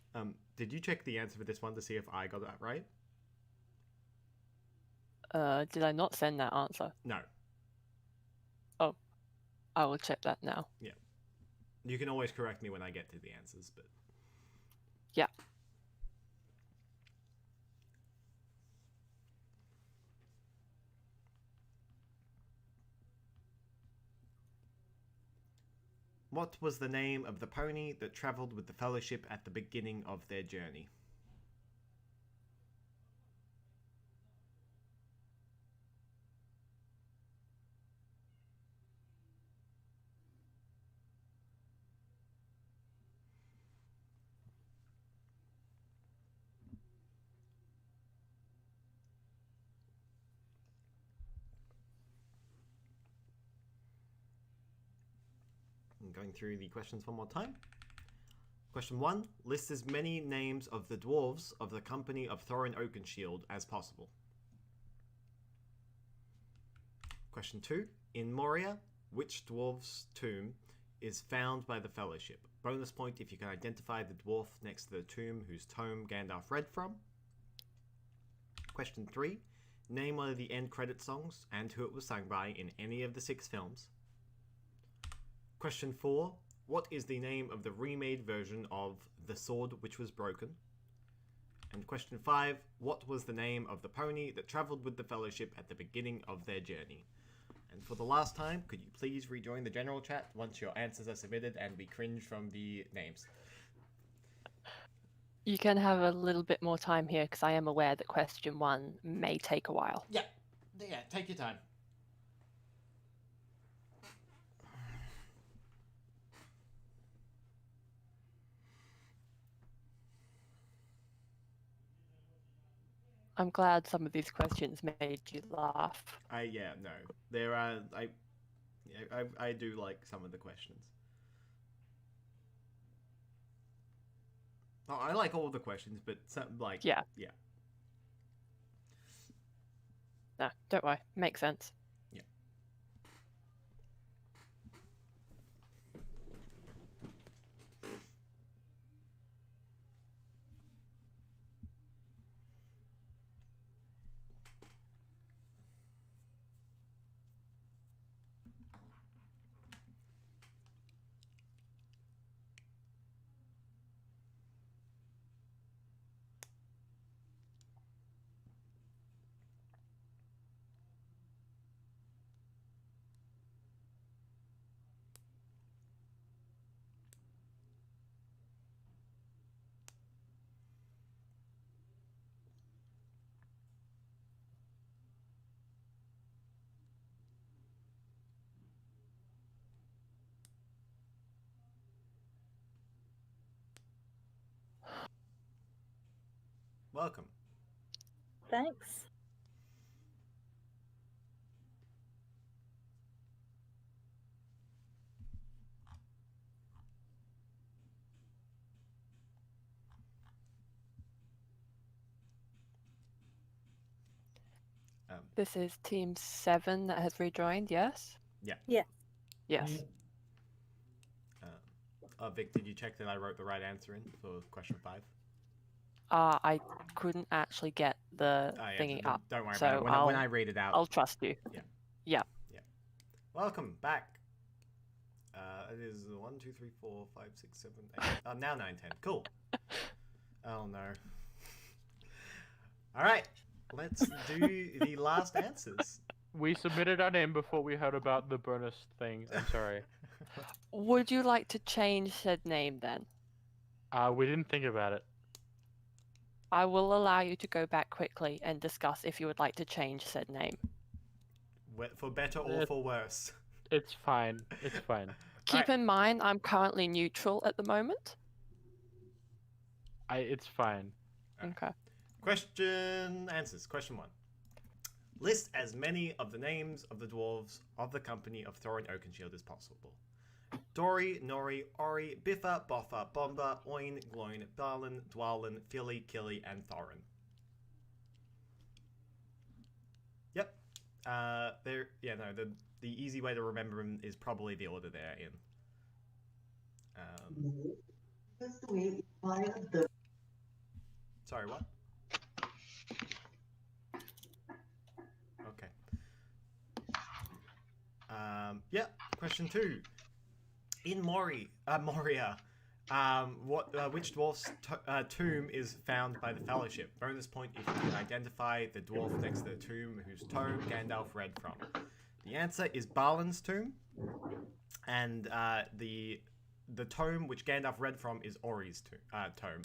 Did you check the answer for this one to see if I got that right? Did I not send that answer? No. Oh, I will check that now. Yeah. You can always correct me when I get to the answers, but... Yeah. What was the name of the pony that traveled with the Fellowship at the beginning of their journey? I'm going through the questions one more time. Question 1. List as many names of the dwarves of the company of Thorin Oakenshield as possible. Question 2. In Moria, which dwarf's tomb is found by the Fellowship? Bonus point if you can identify the dwarf next to the tomb whose tome Gandalf read from. Question 3. Name one of the end credit songs and who it was sung by in any of the 6 films. Question 4. What is the name of the remade version of The Sword Which Was Broken? And question 5. What was the name of the pony that travelled with the Fellowship at the beginning of their journey? And for the last time, could you please rejoin the general chat once your answers are submitted and we cringe from the names? You can have a little bit more time here because I am aware that question 1 may take a while. Yeah, take your time. I'm glad some of these questions made you laugh. No. There are I do like some of the questions. Oh, I like all the questions, but some Yeah. No, don't worry. Makes sense. Yeah. Welcome. Thanks. This is Team 7 that has rejoined, yes? Yeah. Yeah. Yes. Vic, did you check that I wrote the right answer in for question 5? I couldn't actually get the thingy up. Don't worry so about it. When I read it out, I'll trust you. Yeah. Welcome back. It is 1, 2, 3, 4, 5, 6, 7, 8. Now 9, 10. Cool. Oh no. All right. Let's do the last answers. We submitted our name before we heard about the bonus thing. I'm sorry. Would you like to change said name then? We didn't think about it. I will allow you to go back quickly and discuss if you would like to change said name. For better or for worse. It's fine. It's fine. Keep in mind, I'm currently neutral at the moment. It's fine. Okay. Answers. Question 1. List as many of the names of the dwarves of the company of Thorin Oakenshield as possible. Dori, Nori, Ori, Biffa, Boffa, Bomba, Oin, Gloin, Balin, Dwalin, Philly, Killy, and Thorin. Yep. The easy way to remember them is probably the order they're in. Sorry, what? Okay. Question 2. In Moria, which dwarf's tomb is found by the Fellowship? Bonus point if you can identify the dwarf next to the tomb whose tome Gandalf read from. The answer is Balin's tomb, and the tome which Gandalf read from is Ori's tome.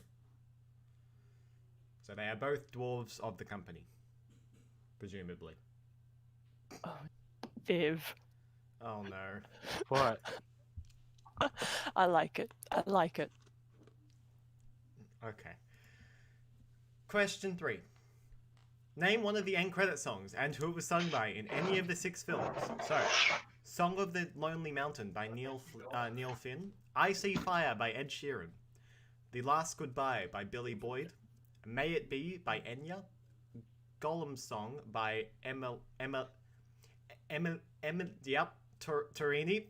So they are both dwarves of the company, presumably. Oh, Viv. Oh no. What? I like it. I like it. Okay. Question 3. Name one of the end credit songs and who it was sung by in any of the 6 films. So, Song of the Lonely Mountain by Neil Finn, I See Fire by Ed Sheeran, The Last Goodbye by Billy Boyd, May It Be by Enya, Gollum's Song by Torini,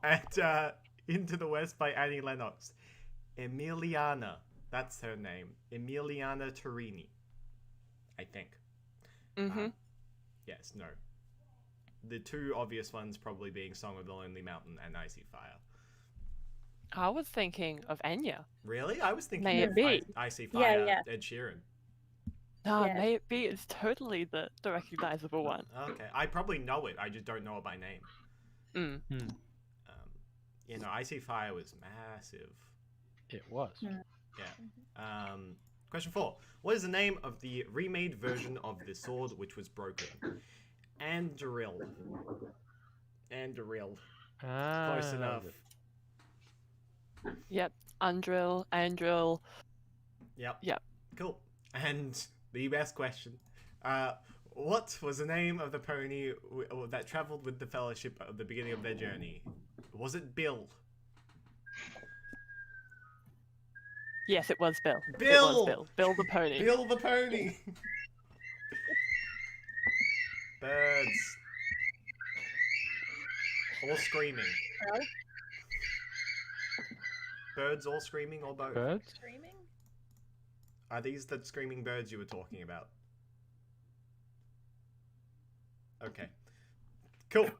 and Into the West by Annie Lennox. Emiliana, that's her name. Emiliana Torini, I think. Mm-hmm. Yes, no. The 2 obvious ones probably being Song of the Lonely Mountain and I See Fire. I was thinking of Enya. Really? I was thinking May of It Be. I See Fire, Yeah. Ed Sheeran. No, Yeah. May It Be is totally the recognizable one. Okay, I probably know it, I just don't know it by name. Mm. I See Fire was massive. It was. Yeah. Question 4. What is the name of the remade version of the sword which was broken? Anduril. Close enough. Yep. Andril. Yep. Cool. And the best question. What was the name of the pony that travelled with the Fellowship at the beginning of their journey? Was it Bill? Yes, it was Bill. Bill! It was Bill. Bill the pony. Bill the pony! Birds. All screaming. Well, Birds all screaming or both? Birds? streaming? Are these the screaming birds you were talking about? Okay. Cool.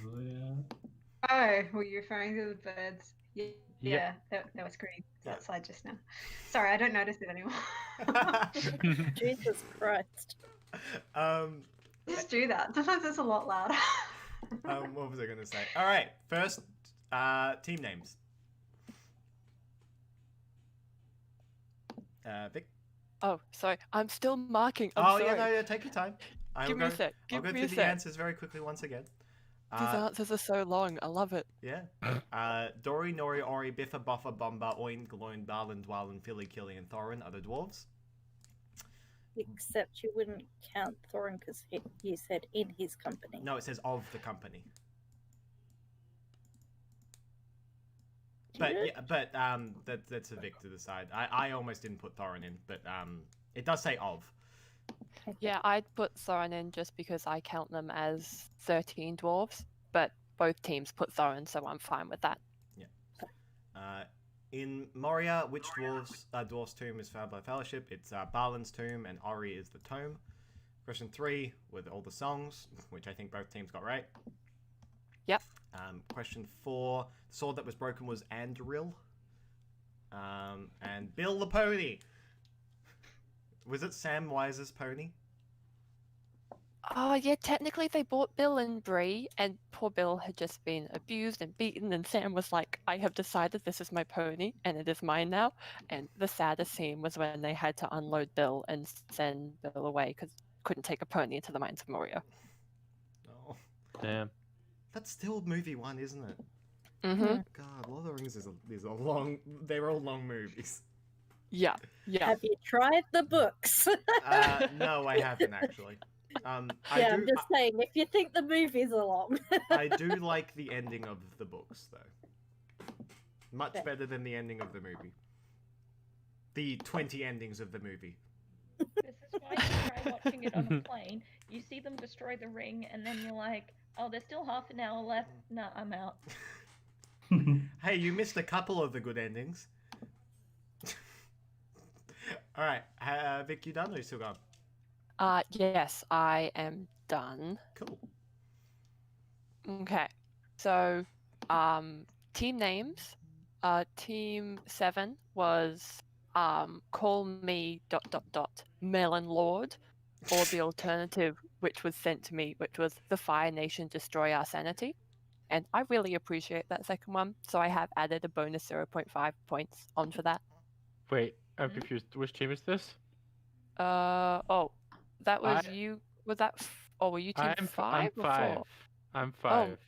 Oh, yeah. Oh, were you referring to the birds? Yeah, Yeah. that was great. Outside just now. Sorry, I don't notice it anymore. Jesus Christ. Just do that. Sometimes it's a lot louder. What was I going to say? All right. First, team names. Vic? Oh, sorry. I'm still marking. I'm sorry. Yeah, take your time. Give me a sec. I'll Give go me through a the sec. answers very quickly once again. These answers are so long. I love it. Yeah. Dori, Nori, Ori, Biffa, Boffa, Bomba, Oin, Gloin, Balin, Dwalin, Philly, Killy, and Thorin are the dwarves. Except you wouldn't count Thorin because you said in his company. No, it says of the company. Did But it? that's a Vic to decide. I almost didn't put Thorin in, but it does say of. Yeah, I'd put Thorin in just because I count them as 13 dwarves, but both teams put Thorin, so I'm fine with that. In Moria, which dwarf's tomb is found by Fellowship? It's Balin's tomb, and Ori is the tome. Question 3, with all the songs, which I think both teams got right. Yep. Question 4, the sword that was broken was Anduril. And Bill the pony. Was it Sam Wise's pony? Oh, yeah, technically they bought Bill and Bree, and poor Bill had just been abused and beaten, and Sam was like, I have decided this is my pony, and it is mine now. And the saddest scene was when they had to unload Bill and send Bill away because couldn't take a pony into the mines of Moria. Oh, Damn. that's still movie 1, isn't it? Mm-hmm. God, Lord of the Rings is a long. They're all long movies. Yeah. Have you tried the books? No, I haven't actually. I'm just saying, if you think the movies are long. I do like the ending of the books, though. Much Okay. better than the ending of the movie. The 20 endings of the movie. This is why you try watching it on a plane. You see them destroy the ring, and then you're like, oh, there's still half an hour left. Nah, I'm out. Hey, you missed a couple of the good endings. Alright, Vic, you done or you still gone? Yes, I am done. Cool. Okay. So, team names. Team 7 was call me ... Melon Lord, or the alternative which was sent to me, which was the Fire Nation destroy our sanity. And I really appreciate that second one, so I have added a bonus 0.5 points on for that. Wait, I'm confused. Which team is this? Oh, that was I- you. Was that? Or were you team I'm 5 or 5. 4? I'm 5.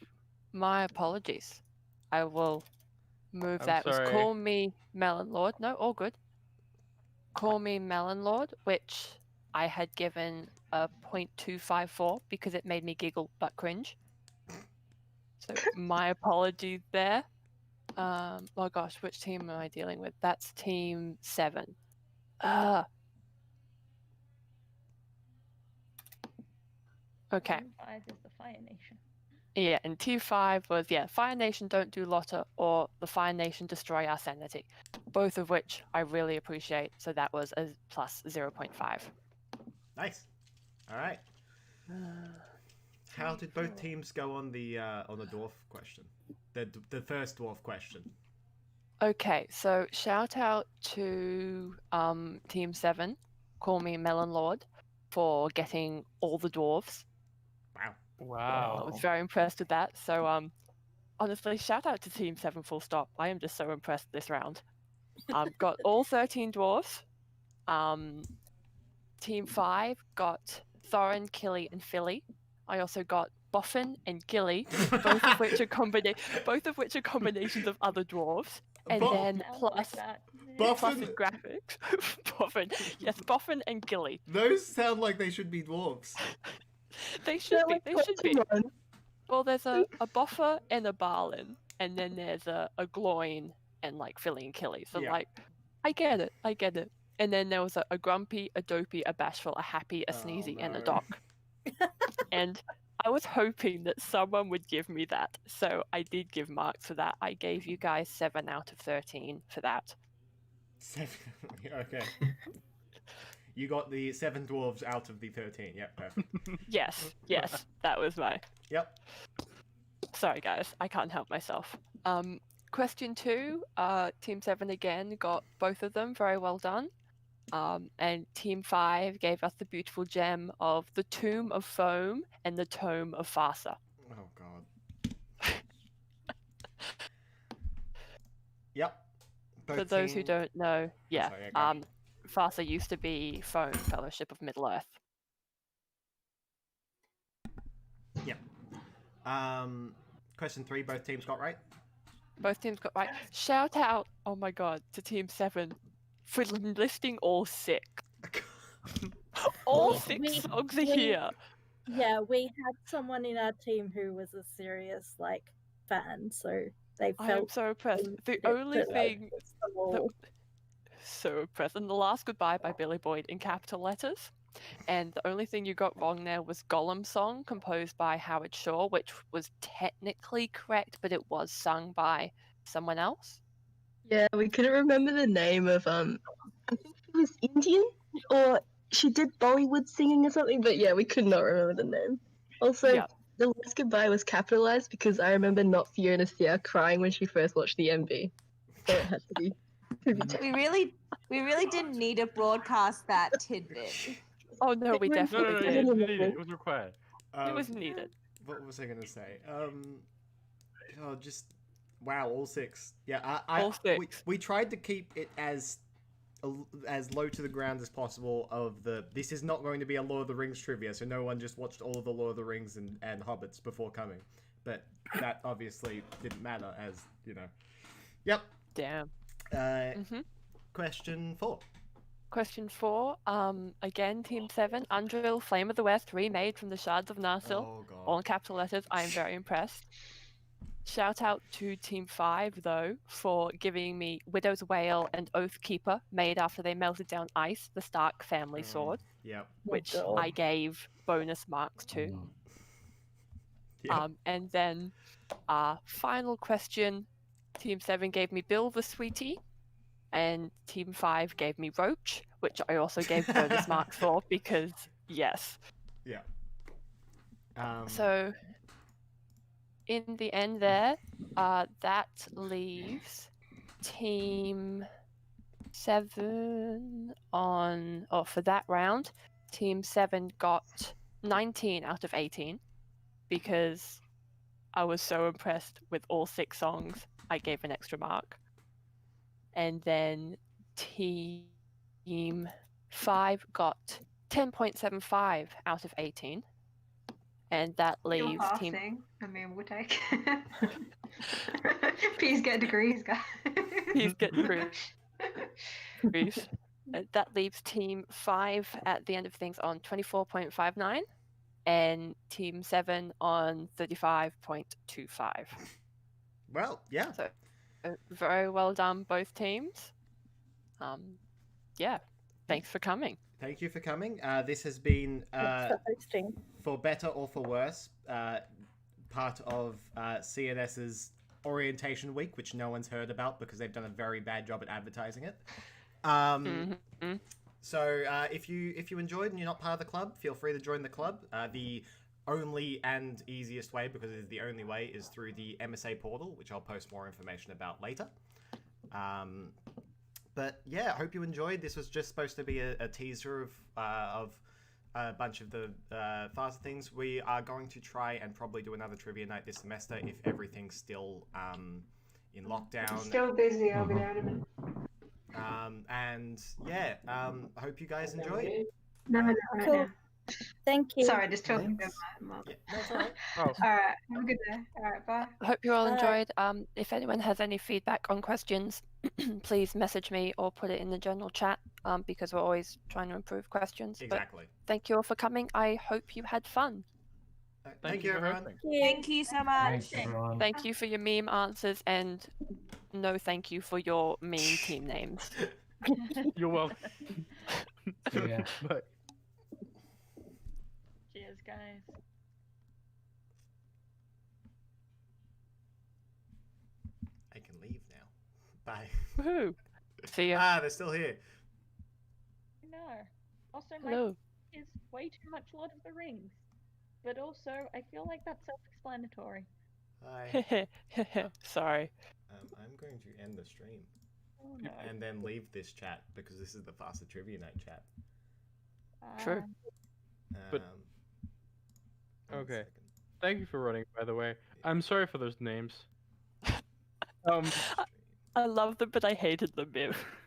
My apologies. I will move I'm that. It was sorry. call me Melon Lord. No, all good. Call me Melon Lord, which I had given a 0.254 because it made me giggle but cringe. So my apologies there. Oh gosh, which team am I dealing with? That's team 7. Okay. Team 5 is the Fire Nation. Yeah, and T5 was, Fire Nation don't do Lotta or the Fire Nation destroy our sanity. Both of which I really appreciate, so that was a plus 0.5. Nice. Alright. How did both teams go on the dwarf question? The first dwarf question. Okay, so shout out to Team 7, call me Melon Lord, for getting all the dwarves. Wow. I Wow. was very impressed with that. So honestly, shout out to Team 7 full stop. I am just so impressed this round. Got all 13 dwarves. Team 5 got Thorin, Killy, and Philly. I also got Boffin and Gilly, both of which are combinations of other dwarves. And Bo- then Sounds plus like that. plus Boffin? the graphics. Boffin. Yes, Boffin and Gilly. Those sound like they should be dwarves. They should be. They should be. Well, there's a Boffer and a Barlin, and then there's a Gloin and like Philly and Killy. So Yeah. like, I get it. And then there was a Grumpy, a Dopey, a Bashful, a Happy, a Oh, Sneezy, and a no. Doc. And I was hoping that someone would give me that, so I did give marks for that. I gave you guys 7 out of 13 for that. 7. Okay. You got the 7 dwarves out of the 13. Yep, perfect. Yes, that was my. Yep. Sorry, guys, I can't help myself. Question 2, Team 7 again got both of them. Very well done. And Team 5 gave us the beautiful gem of the Tomb of Foam and the Tome of FASA. Oh, God. Yep. For those who don't know, Sorry, FASA used to be Foam, Fellowship of Middle-earth. Question 3, both teams got right? Both teams got right. Shout out, oh my god, to Team 7 for listing all 6. All 6 songs are here. Yeah, we had someone in our team who was a serious fan, so they I am felt so impressed. The only thing so impressed. And The Last Goodbye by Billy Boyd in capital letters. And the only thing you got wrong there was Gollum Song, composed by Howard Shore, which was technically correct, but it was sung by someone else. Yeah, we couldn't remember the name of I think she was Indian, or she did Bollywood singing or something, but yeah, we could not remember the name. Also, The Last Goodbye was capitalized because I remember not Fiona Sear crying when she first watched the MV. So it had to be. We really didn't need to broadcast that tidbit. Oh no, we It was- No, no, definitely no, did. you needed it. It was required. It was needed. What was I gonna say? Oh, just wow, all six. Yeah, I All six. we tried to keep it as low to the ground as possible. This is not going to be a Lord of the Rings trivia, so no one just watched all of the Lord of the Rings and Hobbits before coming. But that obviously didn't matter, as you know. Yep. Damn. Question 4. Question 4. Again, Team 7, Undrill, Flame of the West, remade from the Shards of Narsil. Oh god. All in capital letters. I am very impressed. Shout out to Team 5, though, for giving me Widow's Wail and Oathkeeper, made after they melted down ice, the Stark family sword, Yep. which God. I gave bonus marks to. Mm. And then, final question. Team 7 gave me Bill the Sweetie, and Team 5 gave me Roach, which I also gave bonus marks for because, yes. Yeah. So, in the end there, that leaves Team 7 on... Oh, for that round, Team 7 got 19 out of 18 because I was so impressed with all 6 songs, I gave an extra mark. And then Team 5 got 10.75 out of 18. And that You're leaves Team... passing. I mean, we'll take. Please get degrees, guys. Please get degrees. That leaves Team 5 at the end of things on 24.59 and Team 7 on 35.25. Well, yeah. So, very well done, both teams. Yeah, thanks for coming. Thank you for coming. This has been, Thanks for hosting. for better or for worse, part of CNS's orientation week, which no one's heard about because they've done a very bad job at advertising it. So if you enjoyed and you're not part of the club, feel free to join the club. The only and easiest way, because it is the only way, is through the MSA portal, which I'll post more information about later. But yeah, I hope you enjoyed. This was just supposed to be a teaser of a bunch of the FASA things. We are going to try and probably do another trivia night this semester if everything's still in lockdown. Still busy over there at a minute. And yeah, I hope you guys enjoy. No, Cool. no. Thank you. Sorry, just talking to Thanks. my mum. Yeah, no, it's alright. Oh, Alright, have a good day. Alright, bye. I hope you all Bye. enjoyed. If anyone has any feedback on questions, please message me or put it in the general chat because we're always trying to improve questions. But Exactly. thank you all for coming. I hope you had fun. Thank you, for everyone. hosting. Thank you so much. Thanks, everyone. Thank you for your meme answers and no thank you for your mean team names. You're welcome. Yeah. Bye. Cheers, guys. I can leave now. Bye. Woohoo! See ya. Ah, they're still here. No. Also, my Hello. is way too much Lord of the Rings. But also, I feel like that's self-explanatory. Hi. Sorry. I'm going to end the stream Oh no. and then leave this chat because this is the FASA Trivia Night chat. True. But- one Okay. second. Thank you for running, by the way. I'm sorry for those names. I love them, but I hated them.